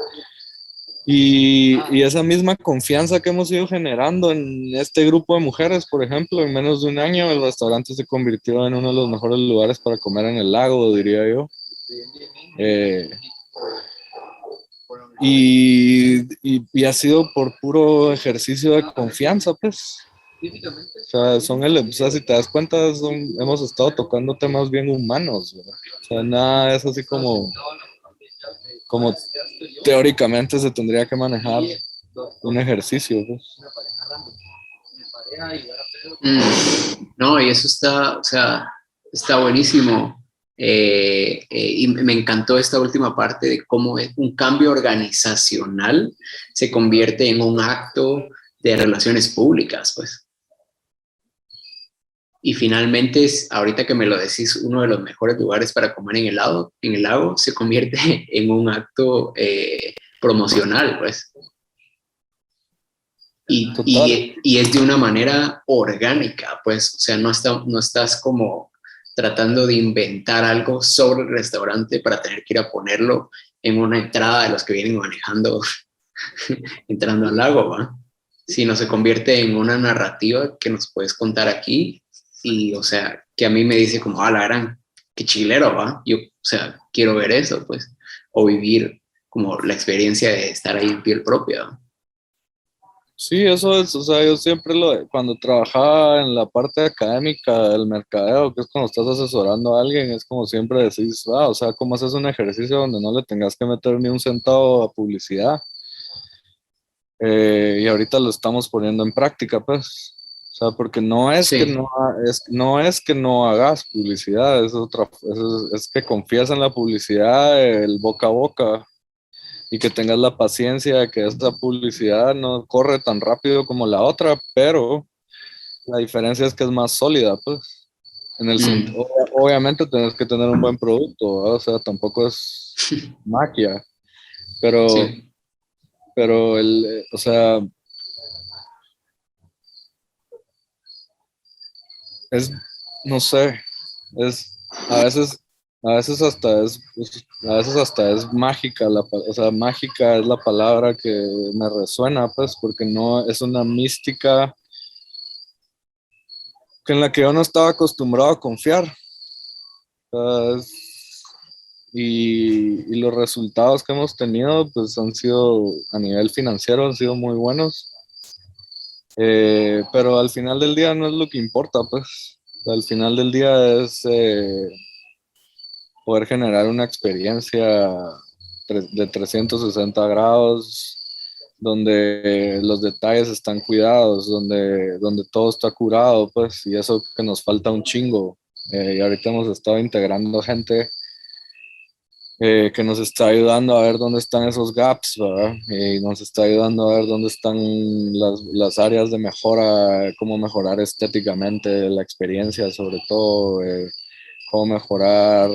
Y esa misma confianza que hemos ido generando en este grupo de mujeres, por ejemplo, en menos de un año el restaurante se convirtió en uno de los mejores lugares para comer en el lago, diría yo. Eh, y ha sido por puro ejercicio de confianza, pues. O sea, o sea, si te das cuenta, hemos estado tocando temas bien humanos, ¿verdad? O sea, nada es así como teóricamente se tendría que manejar un ejercicio, pues. No, y eso está, o sea, está buenísimo. Y me encantó esta última parte de cómo un cambio organizacional se convierte en un acto de relaciones públicas, pues. Y finalmente, ahorita que me lo decís, uno de los mejores lugares para comer en el lago se convierte en un acto promocional, pues. Total. Y es de una manera orgánica, pues, o sea, no estás como tratando de inventar algo sobre el restaurante para tener que ir a ponerlo en una entrada de los que vienen manejando, entrando al lago, ¿va? Sino se convierte en una narrativa que nos puedes contar aquí y, o sea, que a mí me dice como, la gran, qué chilero, ¿va? Yo, o sea, quiero ver eso, pues, o vivir como la experiencia de estar ahí en piel propia, ¿va? Sí, eso es, o sea, yo siempre cuando trabajaba en la parte académica del mercadeo, que es cuando estás asesorando a alguien, es como siempre decís, o sea, ¿cómo haces un ejercicio donde no le tengas que meter ni un centavo a publicidad? Y ahorita lo estamos poniendo en práctica, pues. O sea, porque Sí. no es que no hagas publicidad, es que confías en la publicidad, el boca a boca, y que tengas la paciencia de que esta publicidad no corre tan rápido como la otra, pero la diferencia es que es más sólida, pues. Mm. Obviamente tienes que tener un buen producto, ¿verdad? O sea, tampoco es magia, pero, Sí. o sea, es, no sé, es, a veces hasta a veces hasta es mágica, o sea, mágica es la palabra que me resuena, pues, porque no es una mística que en la que yo no estaba acostumbrado a confiar. O sea, y los resultados que hemos tenido, pues han sido, a nivel financiero, han sido muy buenos. Pero al final del día no es lo que importa, pues. Al final del día es poder generar una experiencia de 360 grados, donde los detalles están cuidados, donde todo está curado, pues, y eso que nos falta un chingo. Y ahorita hemos estado integrando gente que nos está ayudando a ver dónde están esos gaps, ¿verdad? Y nos está ayudando a ver dónde están las áreas de mejora, cómo mejorar estéticamente la experiencia, sobre todo, cómo mejorar,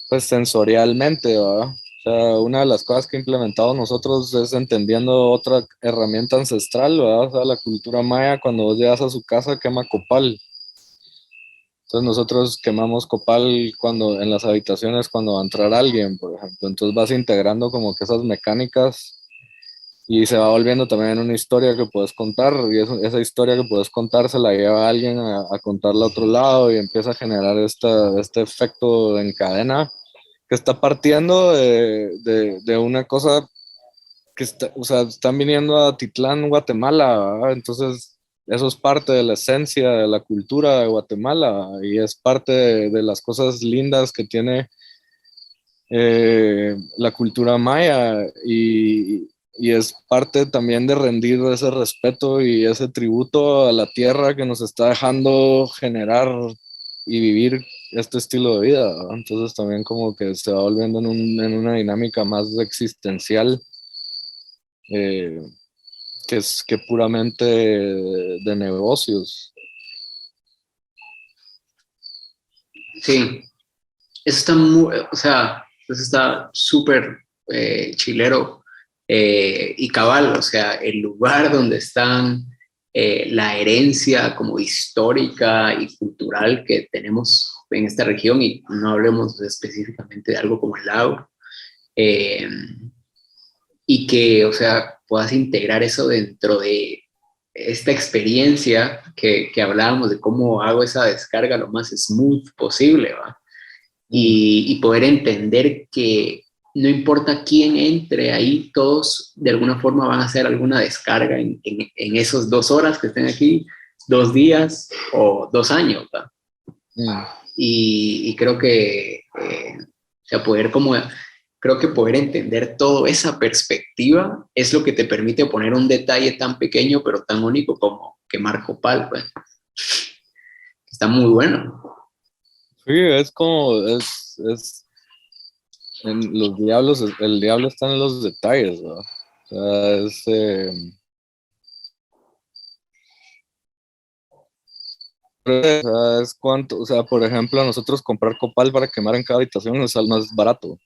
pues, sensorialmente, ¿verdad? O sea, una de las cosas que implementado nosotros es entendiendo otra herramienta ancestral, ¿verdad? O sea, la cultura maya, cuando vos llegas a su casa, quema copal. Entonces nosotros quemamos copal en las habitaciones cuando va a entrar alguien, por ejemplo. Entonces vas integrando como que esas mecánicas y se va volviendo también una historia que puedes contar y esa historia que puedes contar se la lleva a alguien a contarla a otro lado y empieza a generar este efecto en cadena que está partiendo de una cosa que o sea, están viniendo a Titlán, Guatemala, ¿verdad? Entonces eso es parte de la esencia de la cultura de Guatemala y es parte de las cosas lindas que tiene la cultura maya y es parte también de rendir ese respeto y ese tributo a la tierra que nos está dejando generar y vivir este estilo de vida, ¿verdad? Entonces también como que se va volviendo en una dinámica más existencial, eh, que puramente de negocios. Sí, eso está muy, o sea, eso está súper, chilero, y cabal, o sea, el lugar donde están, la herencia como histórica y cultural que tenemos en esta región, y no hablemos específicamente de algo como el lago, eh, y que, o sea, puedas integrar eso dentro de esta experiencia que hablábamos de cómo hago esa descarga lo más smooth posible, ¿va? Y poder entender que no importa quién entre ahí, todos de alguna forma van a hacer alguna descarga en esos 2 horas que estén aquí, 2 días o 2 años, ¿va? Mm. Y creo que, o sea, poder como, creo que poder entender toda esa perspectiva es lo que te permite poner un detalle tan pequeño pero tan único como que Marco Pal, pues. Está muy bueno. Sí, es como, en los diablos, el diablo está en los detalles, ¿no? O sea, es cuánto, o sea, por ejemplo, a nosotros comprar copal para quemar en cada habitación no es barato.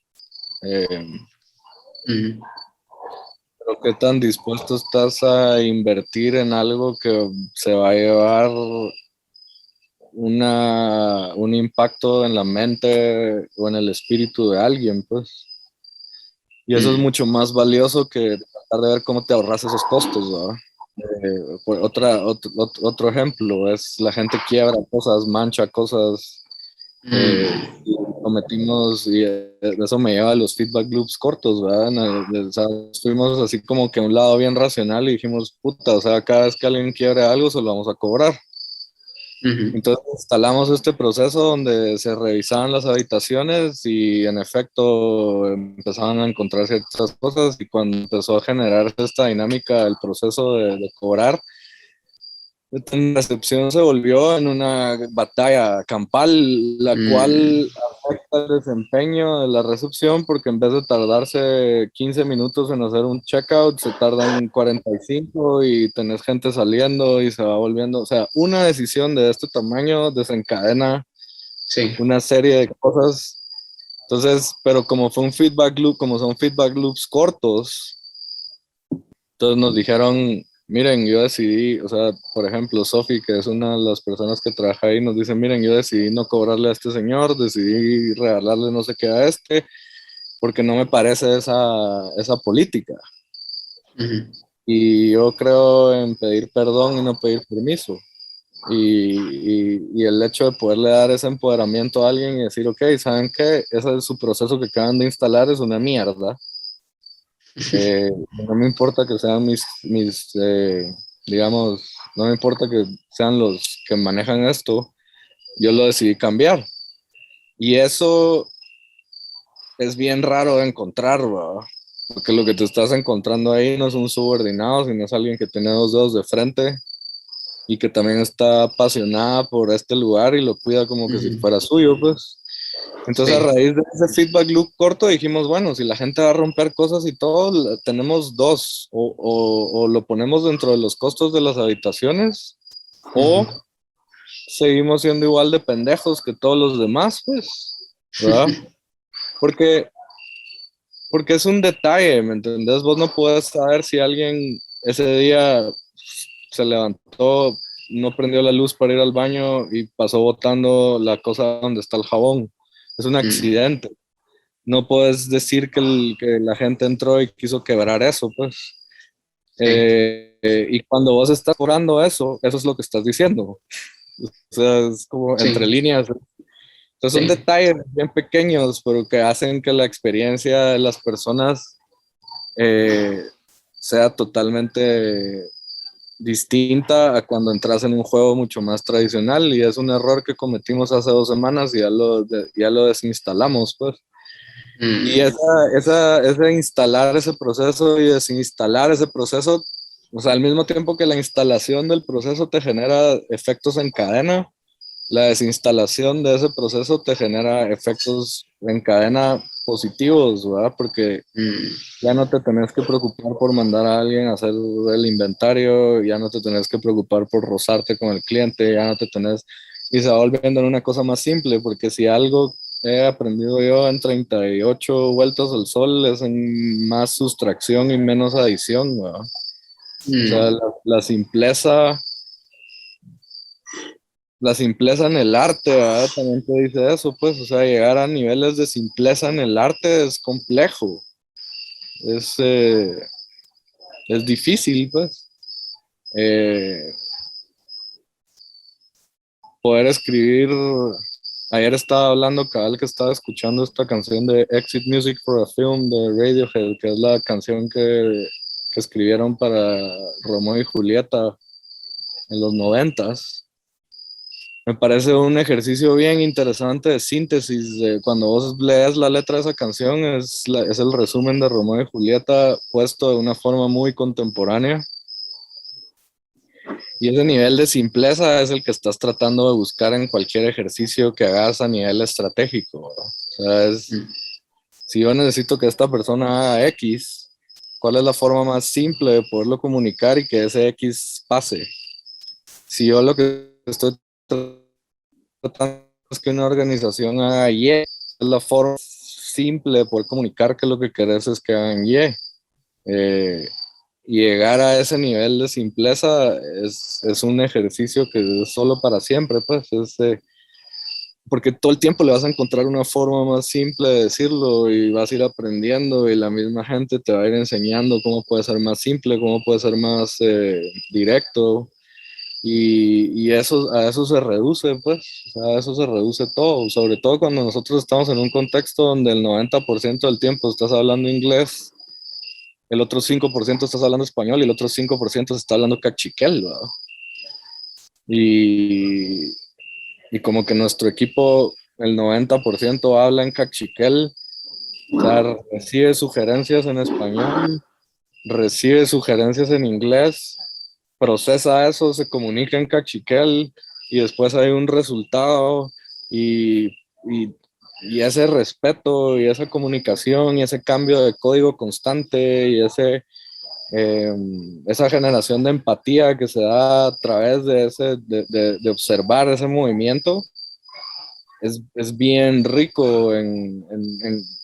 Eh, Mm, pero qué tan dispuesto estás a invertir en algo que se va a llevar un impacto en la mente o en el espíritu de alguien, pues. Y eso es mm, mucho más valioso que tratar de ver cómo te ahorras esos costos, ¿verdad? Otro ejemplo es la gente quiebra cosas, mancha cosas, mm. y cometimos, y eso me lleva a los feedback loops cortos, ¿verdad? O sea, fuimos así como que a un lado bien racional y dijimos, puta, o sea, cada vez que alguien quiebre algo se lo vamos a cobrar. Ujú, Entonces instalamos este proceso donde se revisaban las habitaciones y en efecto empezaban a encontrar ciertas cosas, y cuando empezó a generar esta dinámica del proceso de cobrar, la recepción se volvió en una batalla campal, la cual mm, afecta el desempeño de la recepción, porque en vez de tardarse 15 minutos en hacer un checkout, se tardan 45 y tenés gente saliendo y se va volviendo, o sea, una decisión de este tamaño desencadena sí. una serie de cosas. Entonces, pero como fue un feedback loop, como son feedback loops cortos, entonces nos dijeron, miren, yo decidí, o sea, por ejemplo, Sofi, que es una de las personas que trabaja ahí, nos dice, miren, yo decidí no cobrarle a este señor, decidí regalarle no sé qué a este, porque no me parece esa política. Ujú, Y yo creo en pedir perdón y no pedir permiso. Y el hecho de poderle dar ese empoderamiento a alguien y decir, ok, ¿saben qué? Ese es su proceso que acaban de instalar, es una mierda. No me importa que sean digamos, no me importa que sean los que manejan esto, yo lo decidí cambiar. Y eso es bien raro de encontrar, ¿verdad? Porque lo que te estás encontrando ahí no es un subordinado, sino es alguien que tiene dos dedos de frente y que también está apasionada por este lugar y lo cuida como que si ujú, fuera suyo, pues. Entonces, a sí. raíz de ese feedback loop corto, dijimos, bueno, si la gente va a romper cosas y todo, tenemos dos, o lo ponemos dentro de los costos de las habitaciones, o Ujú. seguimos siendo igual de pendejos que todos los demás, pues, ¿verdad? Porque, porque es un detalle, ¿me entendés? Vos no puedes saber si alguien ese día se levantó, no prendió la luz para ir al baño y pasó botando la cosa donde está el jabón. Es un Mm, accidente. No puedes decir que la gente entró y quiso quebrar eso, pues. sí, Y cuando vos estás cobrando eso, eso es lo que estás diciendo. O sea, es como entre sí, líneas. Entonces son sí. detalles bien pequeños, pero que hacen que la experiencia de las personas eh, sea totalmente distinta a cuando entras en un juego mucho más tradicional, y es un error que cometimos hace 2 semanas y ya lo desinstalamos, pues. Y Mm, ese instalar ese proceso y desinstalar ese proceso, o sea, al mismo tiempo que la instalación del proceso te genera efectos en cadena, la desinstalación de ese proceso te genera efectos en cadena positivos, ¿verdad? Porque mm, ya no te tenés que preocupar por mandar a alguien a hacer el inventario, ya no te tenés que preocupar por rozarte con el cliente, ya no te tenés, y se va volviendo en una cosa más simple, porque si algo he aprendido yo en 38 vueltas al sol es en más sustracción y menos adición, ¿verdad? O sea, Mm, la simpleza en el arte, ¿verdad? También te dice eso, pues, o sea, llegar a niveles de simpleza en el arte es complejo, es, eh, es difícil, pues. Eh, Poder escribir. Ayer estaba hablando, cabal, que estaba escuchando esta canción de Exit Music for a Film de Radiohead, que es la canción que escribieron para Romeo y Julieta en los 90s. Me parece un ejercicio bien interesante de síntesis. Cuando vos lees la letra de esa canción, es el resumen de Romeo y Julieta puesto de una forma muy contemporánea. Y ese nivel de simpleza es el que estás tratando de buscar en cualquier ejercicio que hagas a nivel estratégico, ¿verdad? O sea, mm, si yo necesito que esta persona haga X, ¿cuál es la forma más simple de poderlo comunicar y que ese X pase? Si yo lo que estoy tratando es que una organización haga Y, es la forma simple de poder comunicar que lo que querés es que hagan Y. Y llegar a ese nivel de simpleza es un ejercicio que es solo para siempre, pues, porque todo el tiempo le vas a encontrar una forma más simple de decirlo y vas a ir aprendiendo y la misma gente te va a ir enseñando cómo puede ser más simple, cómo puede ser más directo y eso, a eso se reduce, pues, o sea, a eso se reduce todo, sobre todo cuando nosotros estamos en un contexto donde el 90% del tiempo estás hablando inglés, el otro 5% estás hablando español y el otro 5% se está hablando cachiquel, ¿verdad? Y, y como que nuestro equipo, el 90% habla en cachiquel, o sea, recibe sugerencias en español, recibe sugerencias en inglés, procesa eso, se comunica en cachiquel y después hay un resultado y, y, y ese respeto y esa comunicación y ese cambio de código constante y eh, esa generación de empatía que se da a través de observar ese movimiento es bien rico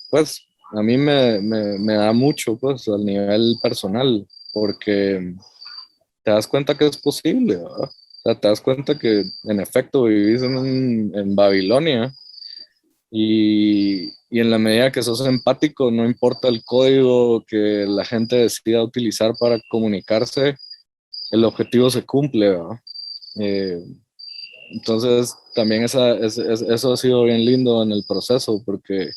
pues a mí me da mucho pues al nivel personal porque te das cuenta que es posible, ¿verdad? O sea, te das cuenta que en efecto vivís en Babilonia y en la medida que sos empático, no importa el código que la gente decida utilizar para comunicarse, el objetivo se cumple, ¿verdad? Eh, entonces, también eso ha sido bien lindo en el proceso, porque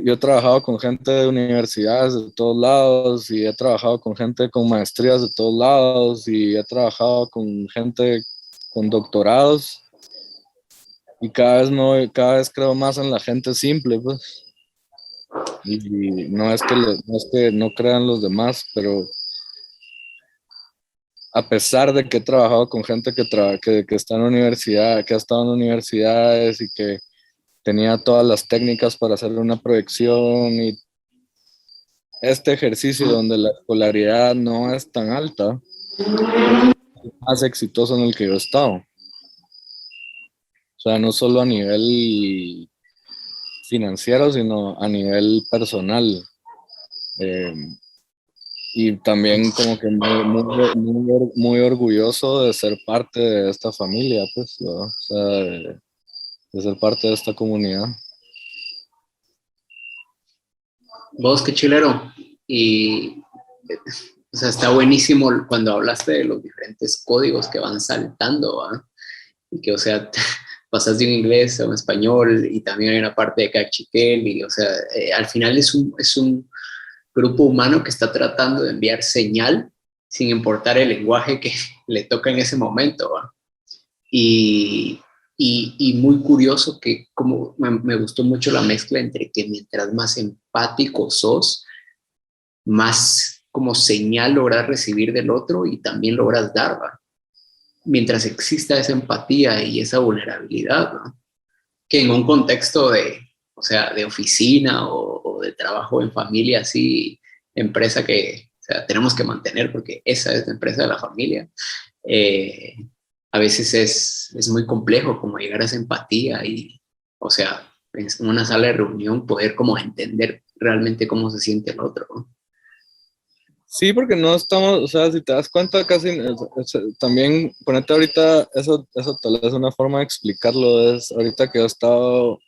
yo he trabajado con gente de universidades de todos lados y he trabajado con gente con maestrías de todos lados y he trabajado con gente con doctorados y cada vez creo más en la gente simple, pues. Y no es que no crean los demás, pero a pesar de que he trabajado con gente que está en la universidad, que ha estado en universidades y que tenía todas las técnicas para hacer una proyección y este ejercicio donde la escolaridad no es tan alta, más exitoso en el que yo he estado. O sea, no solo a nivel financiero, sino a nivel personal. Eh, y también como que muy orgulloso de ser parte de esta familia, pues, ¿no? O sea, de ser parte de esta comunidad. vos, qué chilero. Y, o sea, está buenísimo cuando hablaste de los diferentes códigos que van saltando, ¿va? Y que, o sea, pasas de un inglés a un español y también hay una parte de cachiquel y, o sea, al final es un grupo humano que está tratando de enviar señal sin importar el lenguaje que le toca en ese momento, ¿va? Y, y muy curioso que como me gustó mucho la mezcla entre que mientras más empático sos, más como señal logras recibir del otro y también logras dar, ¿va? Mientras exista esa empatía y esa vulnerabilidad, ¿no? Que en un contexto de, o sea, de oficina o de trabajo en familia, así, empresa que, o sea, tenemos que mantener porque esa es la empresa de la familia. a veces es muy complejo como llegar a esa empatía y, o sea, en una sala de reunión poder como entender realmente cómo se siente el otro, ¿no? Sí, porque no estamos, o sea, si te das cuenta, casi también ponete ahorita, eso tal vez es una forma de explicarlo, es ahorita que he estado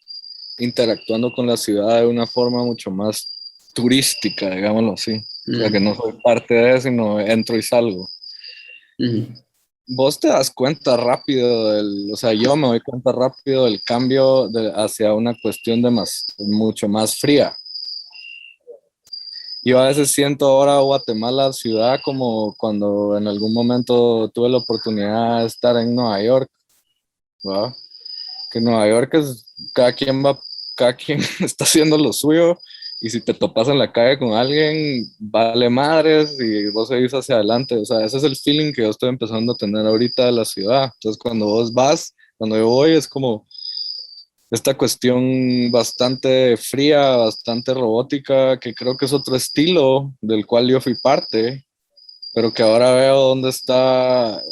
interactuando con la ciudad de una forma mucho más turística, digámoslo así. O sea, que Mm, no soy parte de eso, sino entro y salgo. mm, Vos te das cuenta rápido, o sea, yo me doy cuenta rápido del cambio hacia una cuestión mucho más fría. Yo a veces siento ahora Guatemala ciudad como cuando en algún momento tuve la oportunidad de estar en Nueva York, ¿va? Que Nueva York es, cada quien está haciendo lo suyo y si te topas en la calle con alguien, vale madres y vos seguís hacia adelante. O sea, ese es el feeling que yo estoy empezando a tener ahorita de la ciudad. Entonces, cuando yo voy, es como esta cuestión bastante fría, bastante robótica, que creo que es otro estilo del cual yo fui parte, pero que ahora veo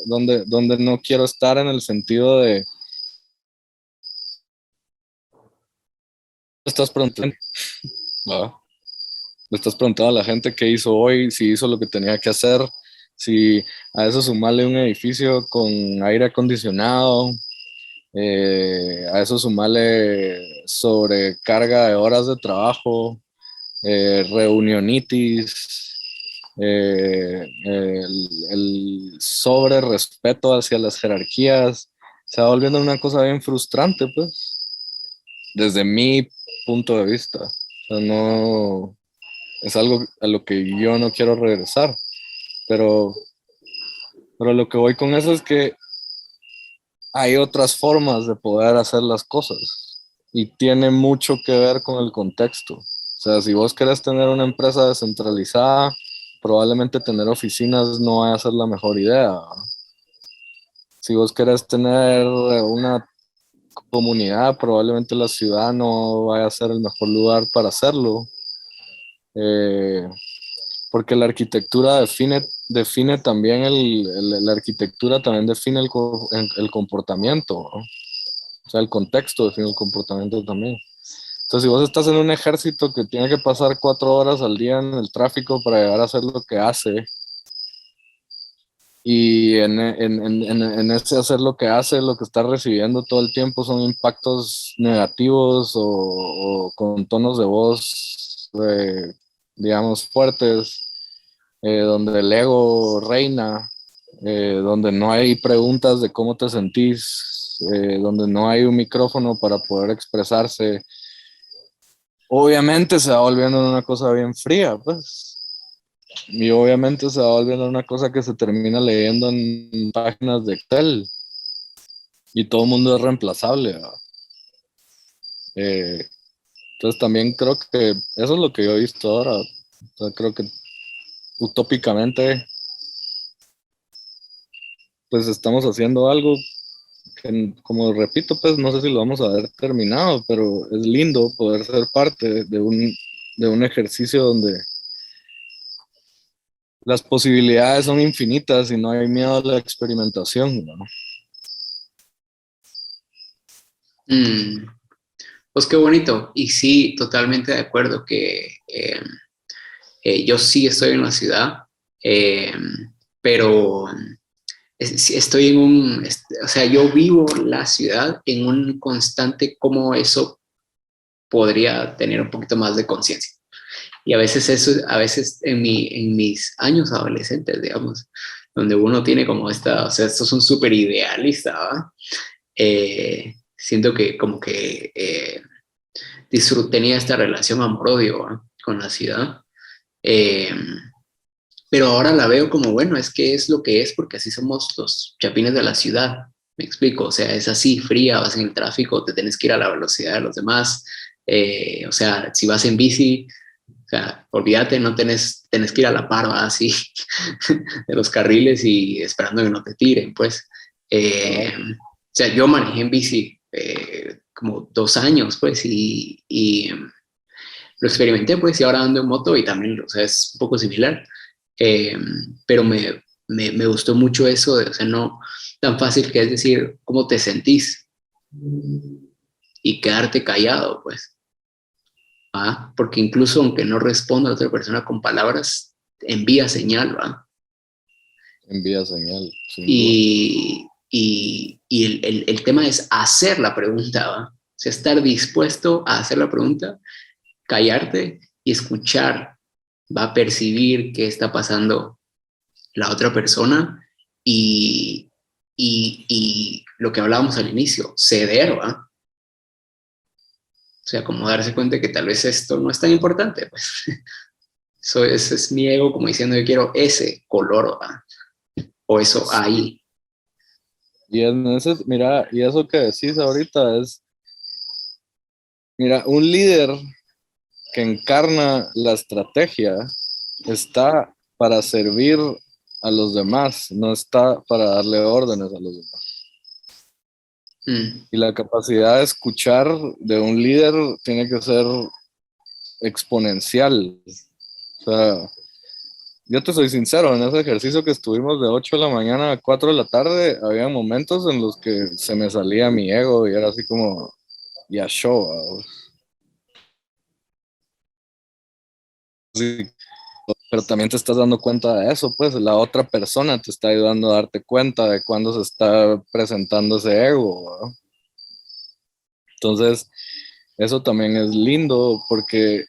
dónde no quiero estar en el sentido de, estás preguntando, ¿va? Le estás preguntando a la gente qué hizo hoy, si hizo lo que tenía que hacer, si a eso sumarle un edificio con aire acondicionado, a eso sumarle sobrecarga de horas de trabajo, reunionitis, el sobre respeto hacia las jerarquías, se va volviendo una cosa bien frustrante, pues, desde mi punto de vista. O sea, no, es algo a lo que yo no quiero regresar, pero, pero lo que voy con eso es que hay otras formas de poder hacer las cosas y tiene mucho que ver con el contexto. O sea, si vos querés tener una empresa descentralizada, probablemente tener oficinas no vaya a ser la mejor idea. Si vos querés tener una comunidad, probablemente la ciudad no vaya a ser el mejor lugar para hacerlo. Eh, Porque la arquitectura define también la arquitectura también define el comportamiento, ¿no? O sea, el contexto define el comportamiento también. Entonces, si vos estás en un ejército que tiene que pasar 4 horas al día en el tráfico para llegar a hacer lo que hace, y en ese hacer lo que hace, lo que está recibiendo todo el tiempo son impactos negativos o con tonos de voz, digamos, fuertes, donde el ego reina, donde no hay preguntas de cómo te sentís, donde no hay un micrófono para poder expresarse, obviamente se va volviendo una cosa bien fría, pues. Y obviamente se va volviendo una cosa que se termina leyendo en páginas de Excel y todo el mundo es reemplazable, ¿verdad? Eh, entonces también creo que eso es lo que yo he visto ahora. O sea, creo que utópicamente pues estamos haciendo algo que, como repito, pues no sé si lo vamos a ver terminado, pero es lindo poder ser parte de un ejercicio donde las posibilidades son infinitas y no hay miedo a la experimentación, ¿no? mm. Pues qué bonito. Y sí, totalmente de acuerdo que yo sí estoy en la ciudad, eh, pero sí estoy en o sea, yo vivo la ciudad en un constante cómo eso podría tener un poquito más de conciencia. Y a veces eso, a veces en mis años adolescentes, digamos, donde uno tiene como o sea, esto es un súper idealista, ¿va? Siento que como que tenía esta relación amor-odio, ¿va? Con la ciudad. Eh, pero ahora la veo como, bueno, es que es lo que es porque así somos los chapines de la ciudad. Me explico, o sea, es así, fría, vas en el tráfico, te tienes que ir a la velocidad de los demás. O sea, si vas en bici, o sea, olvídate, no tenés que ir a la par, ¿va? Así, de los carriles y esperando que no te tiren, pues. O sea, yo manejé en bici como 2 años, pues, y lo experimenté, pues, y ahora ando en moto y también, o sea, es un poco similar. Eh, pero me gustó mucho eso, o sea, no tan fácil que es decir cómo te sentís y quedarte callado, pues. ¿Va? Porque incluso aunque no responda a otra persona con palabras, envía señal, ¿va? Envía señal, sin duda. Y el tema es hacer la pregunta, ¿va? O sea, estar dispuesto a hacer la pregunta, callarte y escuchar, va a percibir qué está pasando la otra persona y, y lo que hablábamos al inicio, ceder, ¿va? O sea, como darse cuenta que tal vez esto no es tan importante, pues. Eso, ese es mi ego como diciendo yo quiero ese color, ¿va? O eso ahí. Y en ese, mira, y eso que decís ahorita es, mira, un líder que encarna la estrategia está para servir a los demás, no está para darle órdenes a los demás. Mm, Y la capacidad de escuchar de un líder tiene que ser exponencial. O sea, yo te soy sincero, en ese ejercicio que estuvimos de 8 de la mañana a 4 de la tarde, había momentos en los que se me salía mi ego y era así como, ya show. Sí, pero también te estás dando cuenta de eso, pues la otra persona te está ayudando a darte cuenta de cuándo se está presentando ese ego, ¿verdad? Entonces, eso también es lindo porque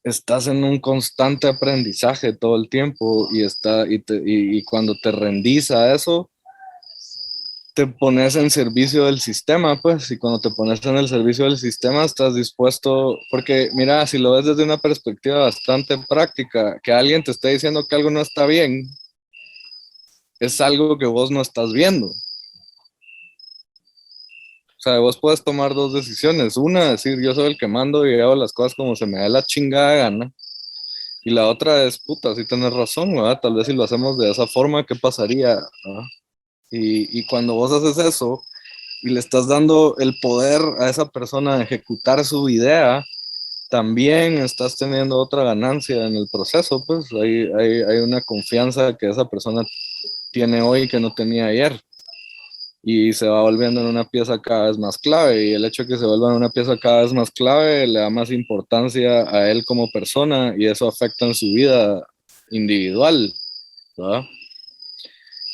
estás en un constante aprendizaje todo el tiempo y cuando te rendís a eso, te pones en servicio del sistema, pues, y cuando te pones en el servicio del sistema estás dispuesto, porque mira, si lo ves desde una perspectiva bastante práctica, que alguien te esté diciendo que algo no está bien, es algo que vos no estás viendo. O sea, vos puedes tomar dos decisiones. Una, decir yo soy el que mando y hago las cosas como se me da la chingada gana. Y la otra es, puta, si tienes razón, ¿verdad? Tal vez si lo hacemos de esa forma, ¿qué pasaría? ¿Verdad? Y cuando vos haces eso y le estás dando el poder a esa persona de ejecutar su idea, también estás teniendo otra ganancia en el proceso, pues hay una confianza que esa persona tiene hoy que no tenía ayer y se va volviendo en una pieza cada vez más clave y el hecho de que se vuelva en una pieza cada vez más clave le da más importancia a él como persona y eso afecta en su vida individual, ¿verdad?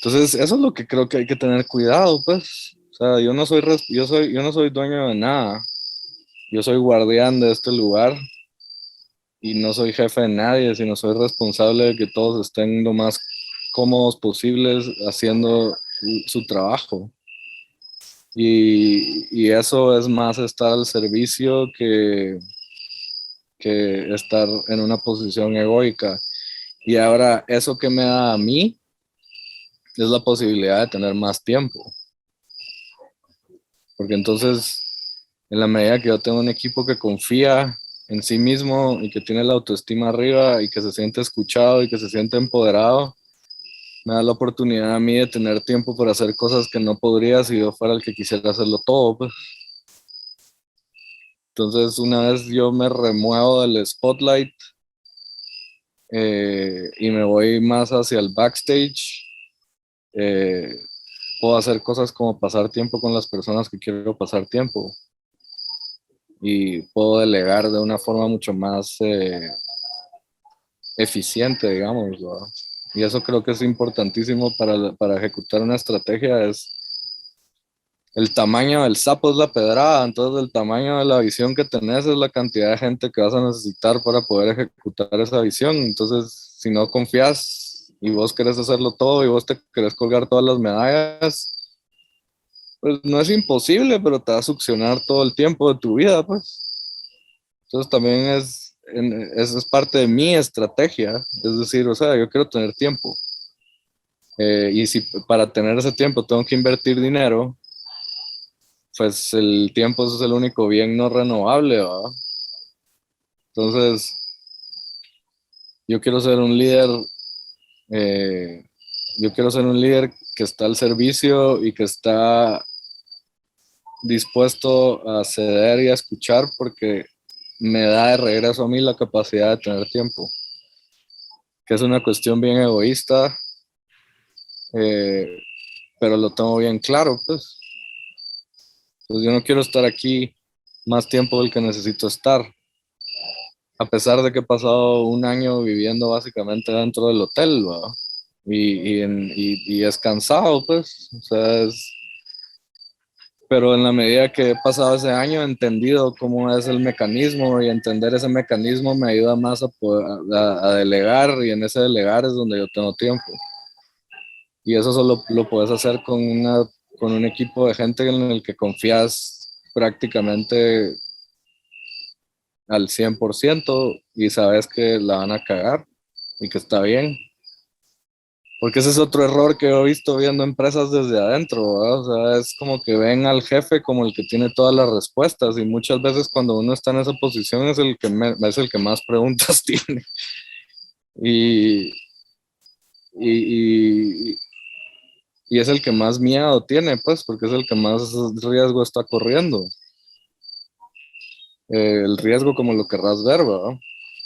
Entonces, eso es lo que creo que hay que tener cuidado, pues. O sea, yo no soy dueño de nada. Yo soy guardián de este lugar y no soy jefe de nadie, sino soy responsable de que todos estén lo más cómodos posibles haciendo su trabajo. Y eso es más estar al servicio que estar en una posición egoica. Y ahora, eso que me da a mí es la posibilidad de tener más tiempo. Porque entonces, en la medida que yo tengo un equipo que confía en sí mismo y que tiene la autoestima arriba y que se siente escuchado y que se siente empoderado, me da la oportunidad a mí de tener tiempo para hacer cosas que no podría si yo fuera el que quisiera hacerlo todo, pues. Entonces, una vez yo me remuevo del spotlight y me voy más hacia el backstage, eh, puedo hacer cosas como pasar tiempo con las personas que quiero pasar tiempo y puedo delegar de una forma mucho más eficiente, digamos, ¿verdad? Y eso creo que es importantísimo para ejecutar una estrategia, es el tamaño del sapo es la pedrada, entonces el tamaño de la visión que tenés es la cantidad de gente que vas a necesitar para poder ejecutar esa visión. Entonces, si no confías y vos querés hacerlo todo y vos te querés colgar todas las medallas, pues no es imposible, pero te va a succionar todo el tiempo de tu vida, pues. Entonces también es parte de mi estrategia, es decir, o sea, yo quiero tener tiempo. Y si para tener ese tiempo tengo que invertir dinero, pues el tiempo es el único bien no renovable, ¿verdad? Entonces, yo quiero ser un líder, eh, yo quiero ser un líder que está al servicio y que está dispuesto a ceder y a escuchar porque me da de regreso a mí la capacidad de tener tiempo. que es una cuestión bien egoísta, pero lo tengo bien claro, pues. Pues yo no quiero estar aquí más tiempo del que necesito estar, a pesar de que he pasado un año viviendo básicamente dentro del hotel, ¿va? Y es cansado, pues, o sea, pero en la medida que he pasado ese año he entendido cómo es el mecanismo y entender ese mecanismo me ayuda más a delegar, y en ese delegar es donde yo tengo tiempo. Y eso solo lo puedes hacer con un equipo de gente en el que confías prácticamente al 100% y sabes que la van a cagar y que está bien. Porque ese es otro error que he visto viendo empresas desde adentro, ¿verdad? O sea, es como que ven al jefe como el que tiene todas las respuestas, y muchas veces cuando uno está en esa posición es el que más preguntas tiene. Y, y, y, y es el que más miedo tiene, pues, porque es el que más riesgo está corriendo. El riesgo como lo querrás ver, ¿verdad?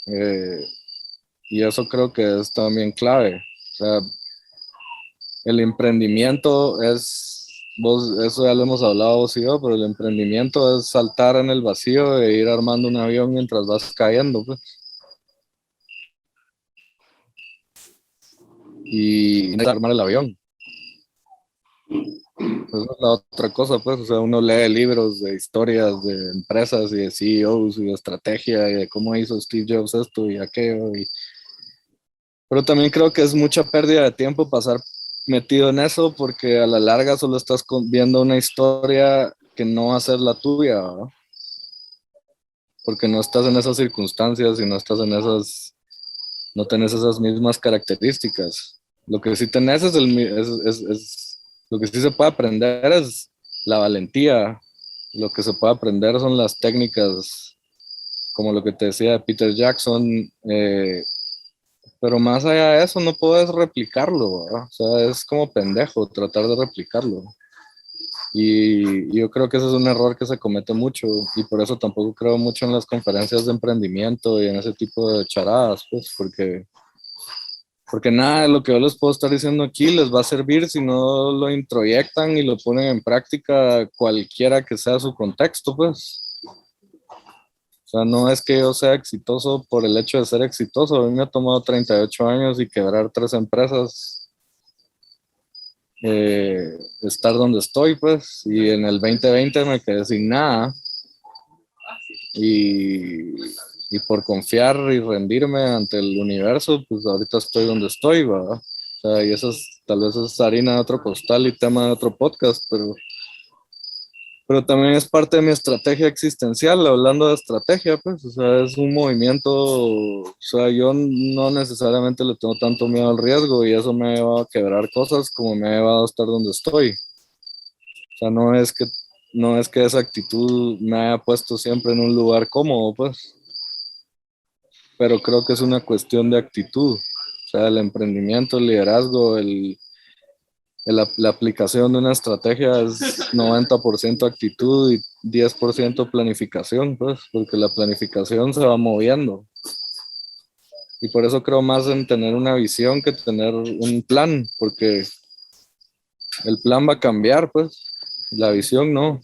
Eh, y eso creo que es también clave. O sea, el emprendimiento eso ya lo hemos hablado vos y yo, pero el emprendimiento es saltar en el vacío e ir armando un avión mientras vas cayendo, pues. Y armar el avión. Esa es la otra cosa, pues. O sea, uno lee libros de historias de empresas y de CEOs y de estrategia y de cómo hizo Steve Jobs esto y aquello. Pero también creo que es mucha pérdida de tiempo pasar metido en eso, porque a la larga solo estás viendo una historia que no va a ser la tuya, ¿verdad? Porque no estás en esas circunstancias y no estás no tenés esas mismas características. Lo que sí tenés lo que sí se puede aprender es la valentía. Lo que se puede aprender son las técnicas, como lo que te decía de Peter Jackson, pero más allá de eso no puedes replicarlo, ¿verdad? O sea, es como pendejo tratar de replicarlo. Y yo creo que ese es un error que se comete mucho, y por eso tampoco creo mucho en las conferencias de emprendimiento y en ese tipo de charadas, pues, porque nada de lo que yo les puedo estar diciendo aquí les va a servir si no lo introyectan y lo ponen en práctica cualquiera que sea su contexto, pues. O sea, no es que yo sea exitoso por el hecho de ser exitoso. A mí me ha tomado 38 años y quebrar 3 empresas, estar donde estoy, pues, y en el 2020 me quedé sin nada, y, y por confiar y rendirme ante el universo, pues ahorita estoy donde estoy, ¿verdad? O sea, y eso tal vez es harina de otro costal y tema de otro podcast, pero también es parte de mi estrategia existencial. Hablando de estrategia, pues, o sea, es un movimiento, o sea, yo no necesariamente le tengo tanto miedo al riesgo, y eso me ha llevado a quebrar cosas como me ha llevado a estar donde estoy. O sea, no es que esa actitud me haya puesto siempre en un lugar cómodo, pues, pero creo que es una cuestión de actitud. O sea, el emprendimiento, el liderazgo, la aplicación de una estrategia es 90% actitud y 10% planificación, pues, porque la planificación se va moviendo. Y por eso creo más en tener una visión que tener un plan, porque el plan va a cambiar, pues, la visión no.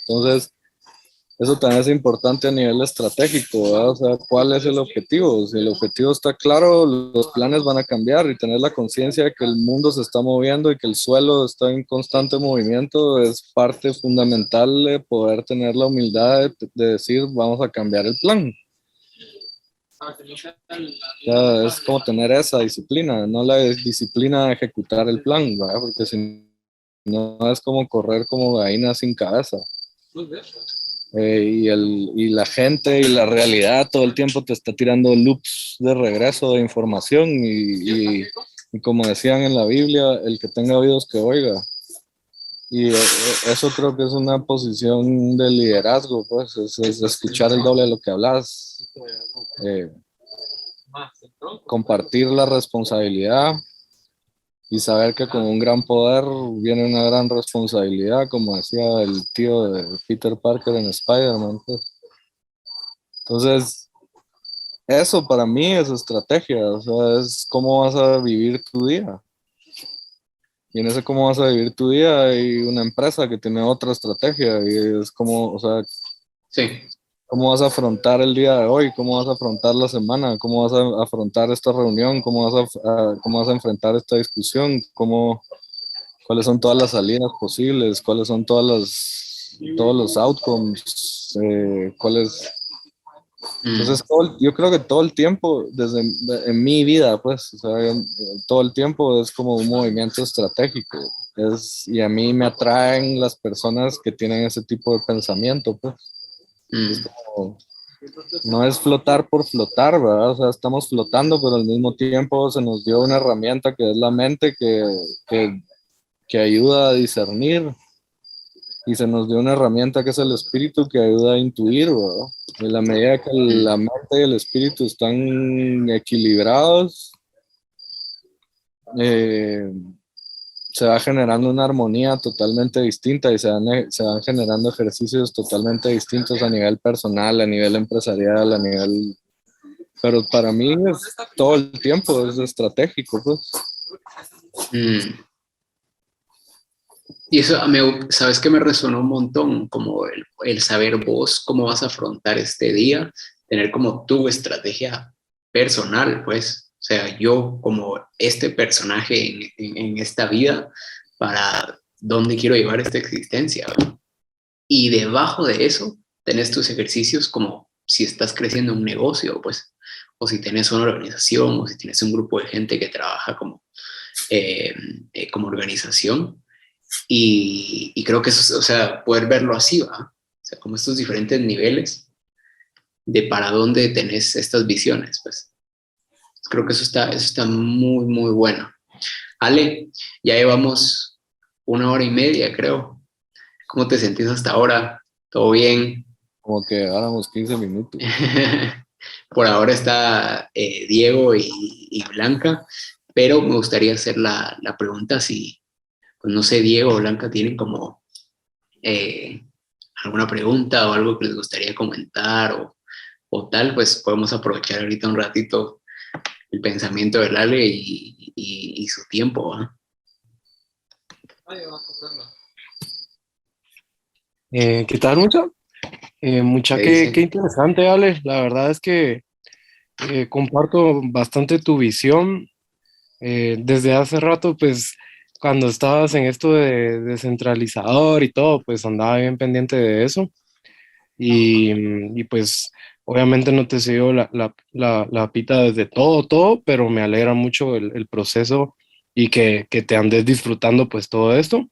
Entonces, eso también es importante a nivel estratégico, ¿verdad? O sea, ¿cuál es el objetivo? Si el objetivo está claro, los planes van a cambiar, y tener la conciencia de que el mundo se está moviendo y que el suelo está en constante movimiento es parte fundamental de poder tener la humildad de decir, vamos a cambiar el plan. O sea, es como tener esa disciplina, no la disciplina de ejecutar el plan, ¿verdad? Porque si no es como correr como gallina sin cabeza. Y la gente y la realidad todo el tiempo te está tirando loops de regreso de información, y como decían en la Biblia, el que tenga oídos que oiga. Y eso creo que es una posición de liderazgo, pues, es escuchar el doble de lo que hablas, eh, compartir la responsabilidad y saber que con un gran poder viene una gran responsabilidad, como decía el tío de Peter Parker en Spider-Man, pues. Entonces, eso para mí es estrategia, o sea, es cómo vas a vivir tu día. Y en ese cómo vas a vivir tu día hay una empresa que tiene otra estrategia y es como, o sea, Sí. cómo vas a afrontar el día de hoy, cómo vas a afrontar la semana, cómo vas a afrontar esta reunión, cómo vas a enfrentar esta discusión, cuáles son todas las salidas posibles, cuáles son todos los outcomes, Mm, entonces, yo creo que todo el tiempo, en mi vida, pues, o sea, todo el tiempo es como un movimiento estratégico. Y a mí me atraen las personas que tienen ese tipo de pensamiento, pues. Es mm, como, no es flotar por flotar, ¿verdad? O sea, estamos flotando, pero al mismo tiempo se nos dio una herramienta que es la mente que, que ayuda a discernir y se nos dio una herramienta que es el espíritu que ayuda a intuir, ¿verdad? En la medida que la mm, mente y el espíritu están equilibrados, eh, se va generando una armonía totalmente distinta y se van generando ejercicios totalmente distintos a nivel personal, a nivel empresarial, a nivel... Pero para mí es todo el tiempo, es estratégico, pues. mm. Y eso, sabes que me resonó un montón, como el saber vos cómo vas a afrontar este día, tener como tu estrategia personal, pues, o sea, yo como este personaje en esta vida para dónde quiero llevar esta existencia, ¿verdad? Y debajo de eso tenés tus ejercicios como si estás creciendo un negocio, pues, o si tenés una organización, o si tienes un grupo de gente que trabaja eh, como organización y creo que eso, o sea, poder verlo así, ¿va? O sea, como estos diferentes niveles de para dónde tenés estas visiones, pues. Creo que eso está muy, muy bueno. Ale, ya llevamos 1 hora y media, creo. ¿Cómo te sentís hasta ahora? ¿Todo bien? Como que hagamos 15 minutos. Por ahora está Diego y Blanca, pero me gustaría hacer la pregunta si, pues no sé, Diego o Blanca tienen como eh, alguna pregunta o algo que les gustaría comentar o tal, pues podemos aprovechar ahorita un ratito el pensamiento del Ale y su tiempo, ¿va? ¿Qué tal, mucha? Mucha, ¿Qué qué dice? interesante, Ale. La verdad es que comparto bastante tu visión. Desde hace rato, pues, cuando estabas en esto de descentralizador y todo, pues andaba bien pendiente de eso. Y pues, obviamente no te sigo la pita desde todo, pero me alegra mucho el proceso y que te andes disfrutando, pues, todo esto.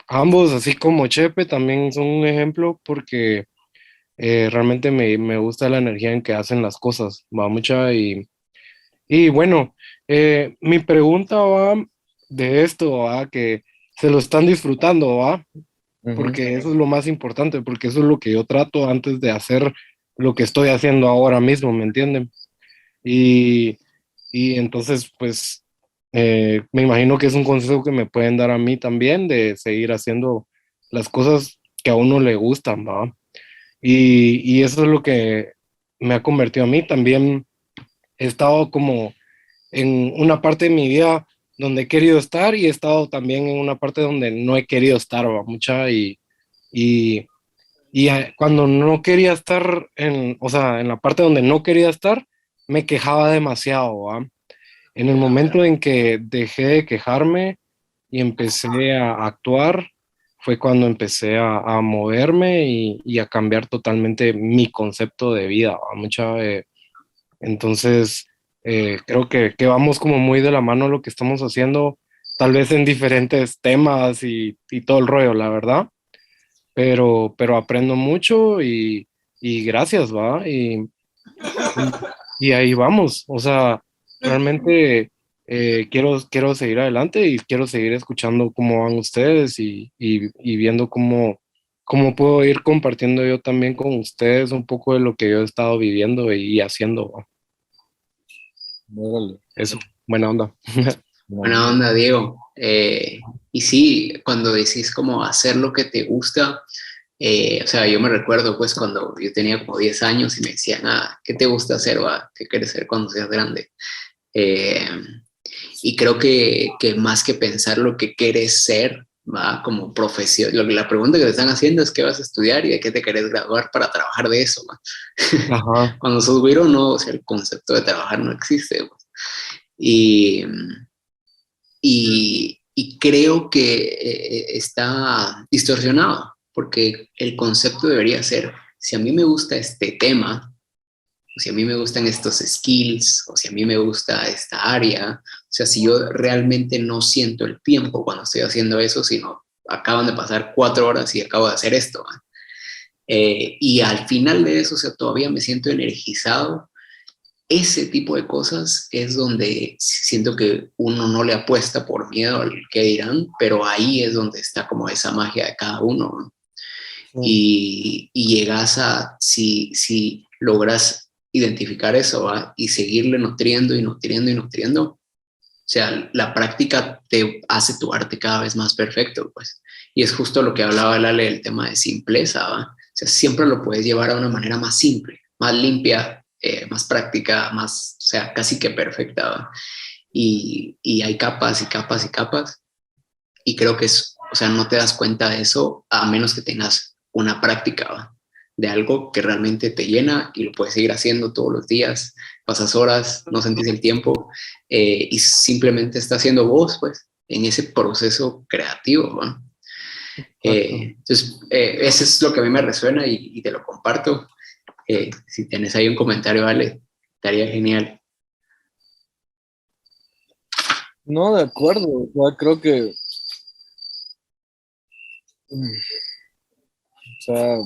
Ambos, así como Chepe, también son un ejemplo porque realmente me gusta la energía en que hacen las cosas, va mucha y bueno, mi pregunta va de esto, va, que se lo están disfrutando, va, Ujú. porque eso es lo más importante, porque eso es lo que yo trato antes de hacer lo que estoy haciendo ahora mismo, ¿me entienden? Y, y entonces, pues, me imagino que es un consejo que me pueden dar a mí también de seguir haciendo las cosas que a uno le gustan, ¿va? Y eso es lo que me ha convertido a mí. También he estado como en una parte de mi vida donde he querido estar y he estado también en una parte donde no he querido estar, ¿va? Mucha y, cuando no quería estar en, o sea, en la parte donde no quería estar, me quejaba demasiado, ¿va? En el momento en que dejé de quejarme y empecé a actuar, fue cuando empecé a moverme y a cambiar totalmente mi concepto de vida, ¿va? Entonces, creo que vamos como muy de la mano lo que estamos haciendo, tal vez en diferentes temas y todo el rollo, la verdad, pero aprendo mucho y gracias, ¿va? Y ahí vamos, o sea, realmente quiero seguir adelante y quiero seguir escuchando cómo van ustedes y viendo cómo puedo ir compartiendo yo también con ustedes un poco de lo que yo he estado viviendo y haciendo, ¿va? Órale. Eso, buena onda. Buena Bueno, onda, Diego. Y sí, cuando decís como hacer lo que te gusta, O sea, yo me recuerdo pues cuando yo tenía como 10 años y me decían, ¿qué te gusta hacer, va? ¿Qué quieres ser cuando seas grande? Eh, y creo que más que pensar lo que quieres ser, va como profesión, la pregunta que te están haciendo es qué vas a estudiar y de qué te querés graduar para trabajar de eso, va. Ajá. Cuando sos güiro, no, o sea, el concepto de trabajar no existe, va. Y, y creo que está distorsionado, porque el concepto debería ser, si a mí me gusta este tema, o si a mí me gustan estos skills, o si a mí me gusta esta área, o sea, si yo realmente no siento el tiempo cuando estoy haciendo eso, sino acaban de pasar 4 horas y acabo de hacer esto, ¿va? Y al final de eso, o sea, todavía me siento energizado. Ese tipo de cosas es donde siento que uno no le apuesta por miedo al que dirán, pero ahí es donde está como esa magia de cada uno, ¿no? Sí. Y llegas a, si logras identificar eso, ¿va? Y seguirle nutriendo y nutriendo y nutriendo, o sea, la práctica te hace tu arte cada vez más perfecto, pues. Y es justo lo que hablaba Lale del tema de simpleza, ¿va? O sea, siempre lo puedes llevar a una manera más simple, más limpia, más práctica, más, o sea, casi que perfecta, ¿va? Y hay capas y capas y capas. Y creo que es, o sea, no te das cuenta de eso a menos que tengas una práctica, ¿va? De algo que realmente te llena y lo puedes seguir haciendo todos los días, pasas horas, no sentís el tiempo y simplemente estás siendo vos, pues, en ese proceso creativo, ¿va? Exacto. Entonces, eso es lo que a mí me resuena y te lo comparto. Si tienes ahí un comentario, vale, estaría genial. No, de acuerdo. O sea, creo que, o sea,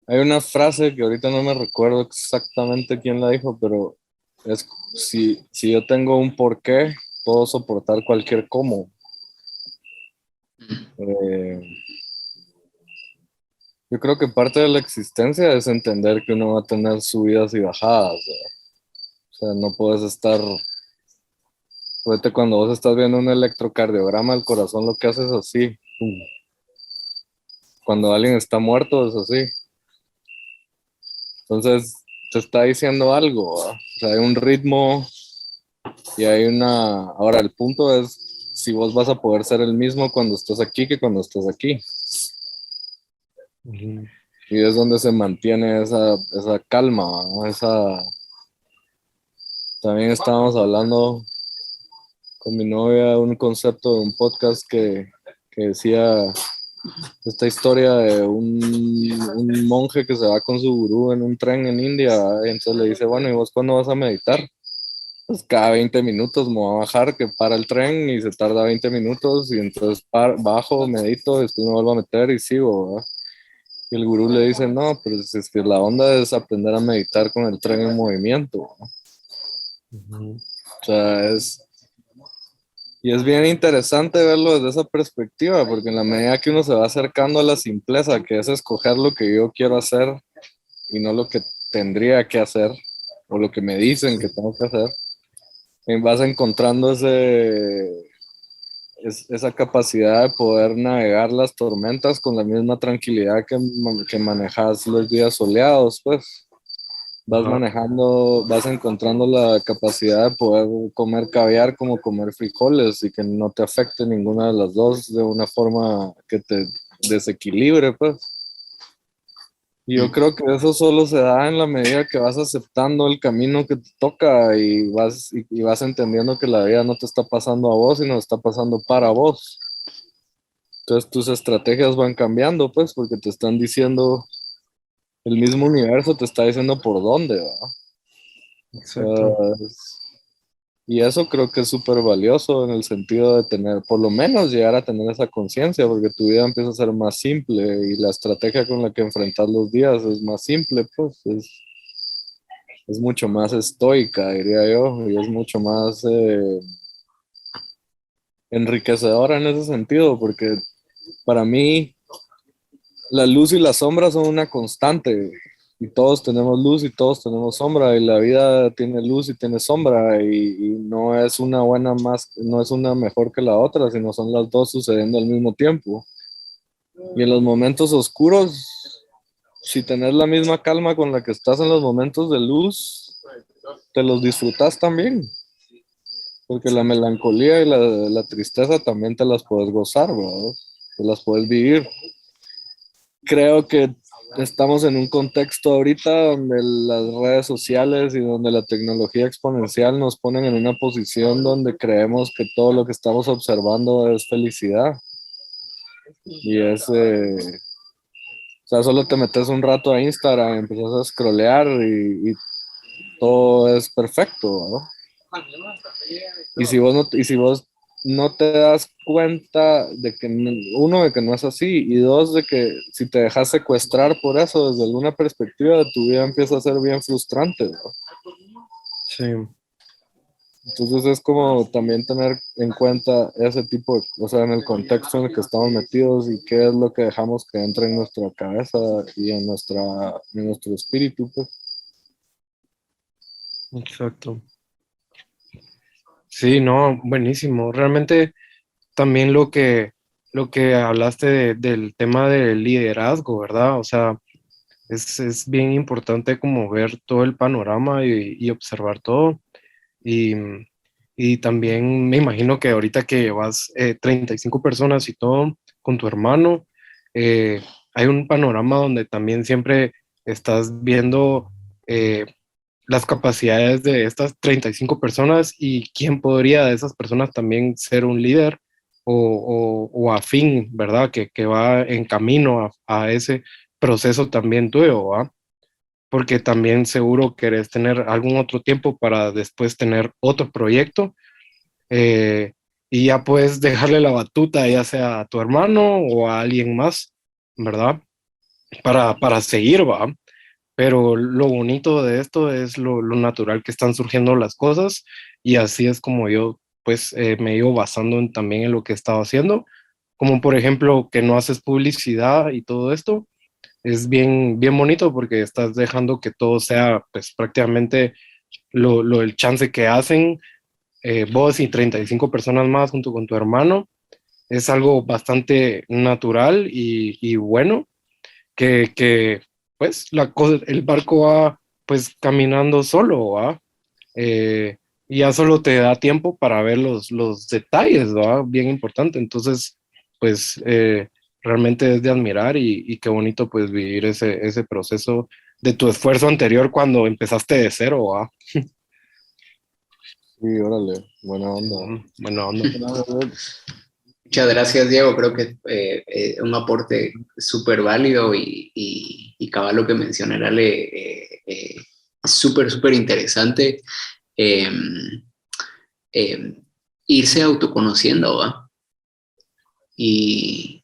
hay una frase que ahorita no me recuerdo exactamente quién la dijo, pero es si yo tengo un porqué, puedo soportar cualquier cómo. Eh, yo creo que parte de la existencia es entender que uno va a tener subidas y bajadas. O sea, no puedes estar, fíjate, cuando vos estás viendo un electrocardiograma, el corazón lo que hace es así. Pum. Cuando alguien está muerto es así. Entonces, te está diciendo algo, ¿va? O sea, hay un ritmo y hay una... Ahora, el punto es si vos vas a poder ser el mismo cuando estás aquí que cuando estás aquí. Ujú. Y es donde se mantiene esa calma, ¿no? También estábamos hablando con mi novia un concepto de un podcast que decía esta historia de un monje que se va con su gurú en un tren en India, ¿va? Y entonces le dice, bueno, ¿y vos cuándo vas a meditar? Pues cada 20 minutos me voy a bajar, que para el tren y se tarda 20 minutos y entonces bajo, medito, después me vuelvo a meter y sigo, ¿verdad? Y el gurú le dice, no, pero si es que la onda es aprender a meditar con el tren en movimiento, ¿no? Ujú. O sea, y es bien interesante verlo desde esa perspectiva, porque en la medida que uno se va acercando a la simpleza, que es escoger lo que yo quiero hacer y no lo que tendría que hacer, o lo que me dicen que tengo que hacer, vas encontrando esa capacidad de poder navegar las tormentas con la misma tranquilidad que manejas los días soleados, pues vas Ajá. manejando, vas encontrando la capacidad de poder comer caviar como comer frijoles y que no te afecte ninguna de las dos de una forma que te desequilibre, pues. Y yo creo que eso solo se da en la medida que vas aceptando el camino que te toca y vas entendiendo que la vida no te está pasando a vos, sino está pasando para vos. Entonces tus estrategias van cambiando, pues, porque te están diciendo, el mismo universo te está diciendo por dónde, ¿va? Exacto. Y eso creo que es súper valioso en el sentido de tener, por lo menos llegar a tener esa conciencia, porque tu vida empieza a ser más simple y la estrategia con la que enfrentas los días es más simple, pues es mucho más estoica, diría yo, y es mucho más enriquecedora en ese sentido, porque para mí la luz y la sombra son una constante. Y todos tenemos luz y todos tenemos sombra, y la vida tiene luz y tiene sombra, y no es una buena más, no es una mejor que la otra, sino son las dos sucediendo al mismo tiempo. Y en los momentos oscuros, si tenés la misma calma con la que estás en los momentos de luz, te los disfrutas también. Porque la melancolía y la tristeza también te las puedes gozar, ¿verdad? Te las puedes vivir. Creo que estamos en un contexto ahorita donde las redes sociales y donde la tecnología exponencial nos ponen en una posición donde creemos que todo lo que estamos observando es felicidad. Y o sea, solo te metes un rato a Instagram, empiezas a scrollear y todo es perfecto, ¿no? Y si vos no te das cuenta de que, uno, de que no es así, y dos, de que si te dejas secuestrar por eso, desde alguna perspectiva de tu vida empieza a ser bien frustrante, ¿no? Sí, Entonces es como también tener en cuenta ese tipo de, o sea, en el contexto en el que estamos metidos y qué es lo que dejamos que entre en nuestra cabeza y en nuestro espíritu, pues. exacto. Sí, no, buenísimo. Realmente también lo que hablaste del tema del liderazgo, ¿verdad? O sea, es bien importante como ver todo el panorama y observar todo. Y, y también me imagino que ahorita que llevas 35 personas y todo con tu hermano, hay un panorama donde también siempre estás viendo eh, las capacidades de estas 35 personas y quién podría de esas personas también ser un líder o afín, ¿verdad? Que va en camino a ese proceso también tuyo, ¿va? Porque también seguro querés tener algún otro tiempo para después tener otro proyecto eh, y ya puedes dejarle la batuta ya sea a tu hermano o a alguien más, ¿verdad? Para seguir, ¿va? Pero lo bonito de esto es lo natural que están surgiendo las cosas y así es como yo pues me he ido basando también en lo que he estado haciendo, como por ejemplo que no haces publicidad y todo esto es bien, bien bonito porque estás dejando que todo sea pues prácticamente el chance que hacen vos y 35 personas más junto con tu hermano. Es algo bastante natural y bueno que pues el barco va pues caminando solo, ¿va? Eh, y ya solo te da tiempo para ver los detalles, ¿va? Bien importante. Entonces, pues realmente es de admirar y qué bonito pues vivir ese proceso de tu esfuerzo anterior cuando empezaste de cero, ¿va? Sí, órale, buena onda. Simón, buena onda. Muchas gracias, Diego. Creo que un aporte súper válido y cabal lo que mencionará súper, súper interesante. Eh, eh, Irse autoconociendo, ¿va? Y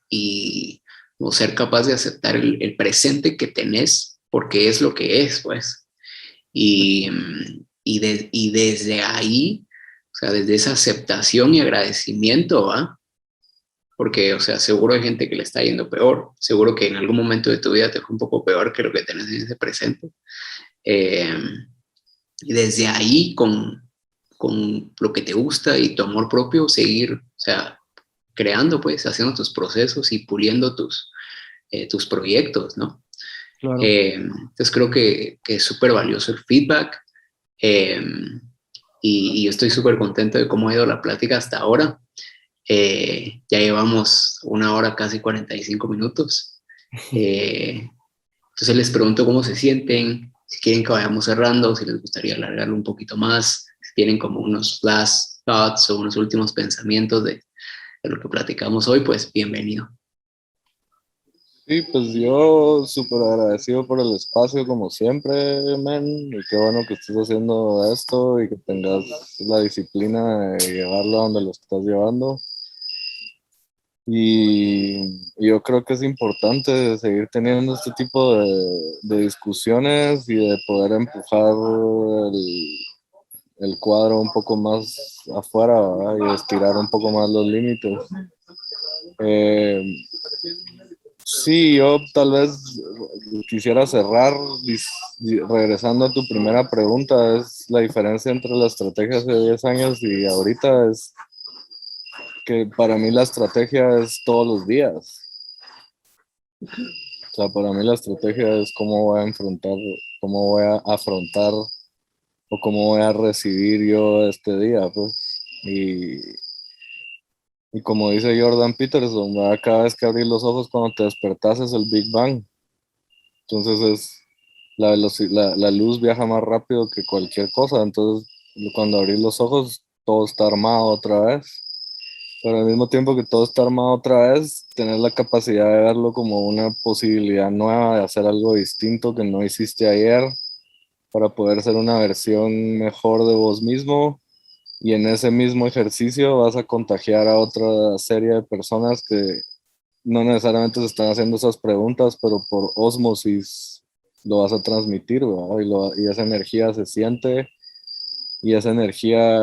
como ser capaz de aceptar el presente que tenés, porque es lo que es, pues. Y desde ahí, o sea, desde esa aceptación y agradecimiento, ¿va? Porque, o sea, seguro hay gente que le está yendo peor, seguro que en algún momento de tu vida te fue un poco peor que lo que tenés en ese presente. Eh, y desde ahí, con lo que te gusta y tu amor propio, seguir, o sea, creando, pues, haciendo tus procesos y puliendo tus proyectos, ¿no? Claro. Entonces creo que es súper valioso el feedback eh, y yo estoy súper contento de cómo ha ido la plática hasta ahora. Ya llevamos 1 hora, casi 45 minutos. Entonces les pregunto cómo se sienten, si quieren que vayamos cerrando, si les gustaría alargarlo un poquito más, si tienen como unos last thoughts o unos últimos pensamientos de lo que platicamos hoy, pues bienvenido. Sí, pues yo súper agradecido por el espacio como siempre, men, y qué bueno que estés haciendo esto y que tengas la disciplina de llevarlo a donde lo estás llevando. Y yo creo que es importante seguir teniendo este tipo de discusiones y de poder empujar el cuadro un poco más afuera, ¿verdad? Y estirar un poco más los límites. Eh, Sí, yo tal vez quisiera cerrar regresando a tu primera pregunta, es la diferencia entre la estrategia hace 10 años y ahorita es que para mí la estrategia es todos los días. O sea, para mí la estrategia es cómo voy a enfrentar, cómo voy a afrontar o cómo voy a recibir yo este día, pues. Y como dice Jordan Peterson, ¿verdad? Cada vez que abrís los ojos cuando te despertás es el Big Bang. Entonces la luz viaja más rápido que cualquier cosa. Entonces cuando abrís los ojos todo está armado otra vez. Pero al mismo tiempo que todo está armado otra vez, tener la capacidad de verlo como una posibilidad nueva de hacer algo distinto que no hiciste ayer para poder ser una versión mejor de vos mismo. Y en ese mismo ejercicio vas a contagiar a otra serie de personas que no necesariamente se están haciendo esas preguntas, pero por ósmosis lo vas a transmitir, ¿verdad? Y esa energía se siente y esa energía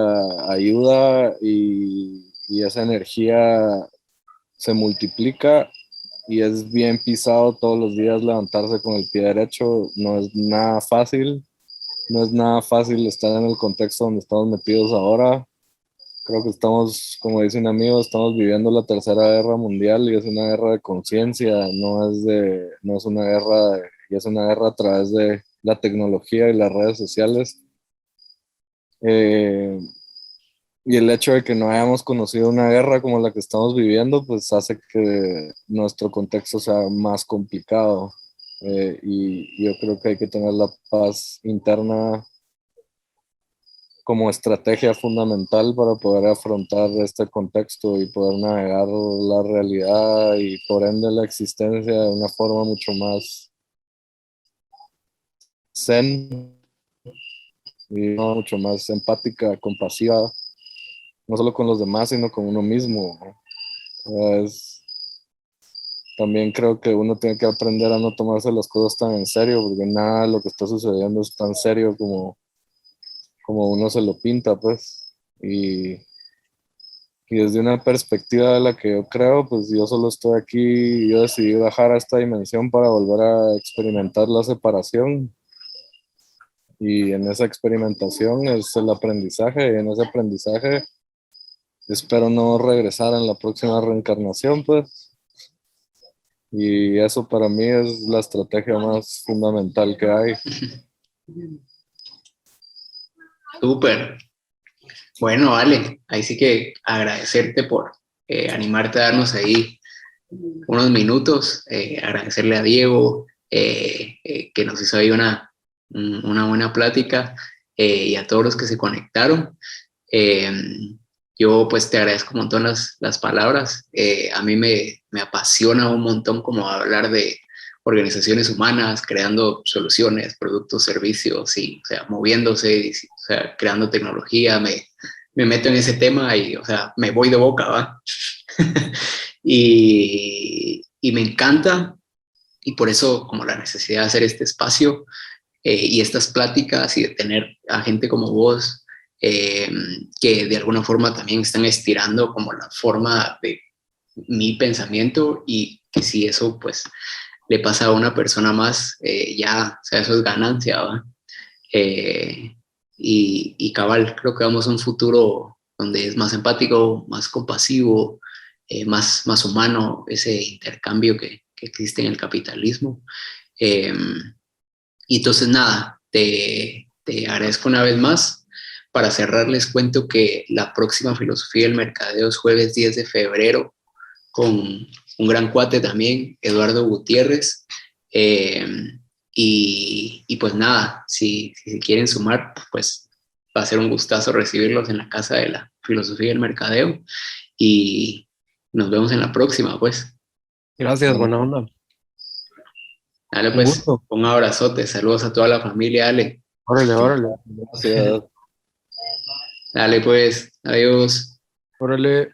ayuda y esa energía se multiplica y es bien pisado todos los días levantarse con el pie derecho. No es nada fácil, no es nada fácil estar en el contexto donde estamos metidos ahora. Creo que estamos, como dice un amigo, estamos viviendo la tercera guerra mundial y es una guerra de conciencia, no es una guerra y es una guerra a través de la tecnología y las redes sociales. Eh, y el hecho de que no hayamos conocido una guerra como la que estamos viviendo, pues hace que nuestro contexto sea más complicado. Y yo creo que hay que tener la paz interna como estrategia fundamental para poder afrontar este contexto y poder navegar la realidad y por ende la existencia de una forma mucho más zen y mucho más empática, compasiva, no solo con los demás, sino con uno mismo. Es, también creo que uno tiene que aprender a no tomarse las cosas tan en serio, porque nada de lo que está sucediendo es tan serio como uno se lo pinta, pues. Y desde una perspectiva de la que yo creo, pues yo solo estoy aquí, yo decidí bajar a esta dimensión para volver a experimentar la separación. Y en esa experimentación es el aprendizaje, y en ese aprendizaje espero no regresar en la próxima reencarnación, pues. Y eso para mí es la estrategia más fundamental que hay. Súper. Bueno, Ale, ahí sí que agradecerte por animarte a darnos ahí unos minutos, agradecerle a Diego que nos hizo ahí una buena plática y a todos los que se conectaron. Eh, yo pues te agradezco un montón las palabras. A mí me apasiona un montón como hablar de organizaciones humanas, creando soluciones, productos, servicios y, o sea, moviéndose, y, o sea, creando tecnología. Me meto en ese tema y, o sea, me voy de boca, ¿va? Y me encanta y por eso como la necesidad de hacer este espacio y estas pláticas y de tener a gente como vos eh, que de alguna forma también están estirando como la forma de mi pensamiento y que si eso pues le pasa a una persona más, ya, o sea, eso es ganancia, ¿va? Eh, y cabal, creo que vamos a un futuro donde es más empático, más compasivo, más humano, ese intercambio que existe en el capitalismo. Eh, y entonces, nada, te agradezco una vez más. Para cerrar, les cuento que la próxima filosofía del mercadeo es jueves 10 de febrero con un gran cuate también, Eduardo Gutiérrez. Eh, y pues nada, si se quieren sumar, pues va a ser un gustazo recibirlos en la Casa de la Filosofía del Mercadeo y nos vemos en la próxima, pues. Gracias, buena onda. Dale, Un pues, gusto. un abrazote, saludos a toda la familia, Ale. Órale, órale. Gracias. Dale, pues, adiós. Órale.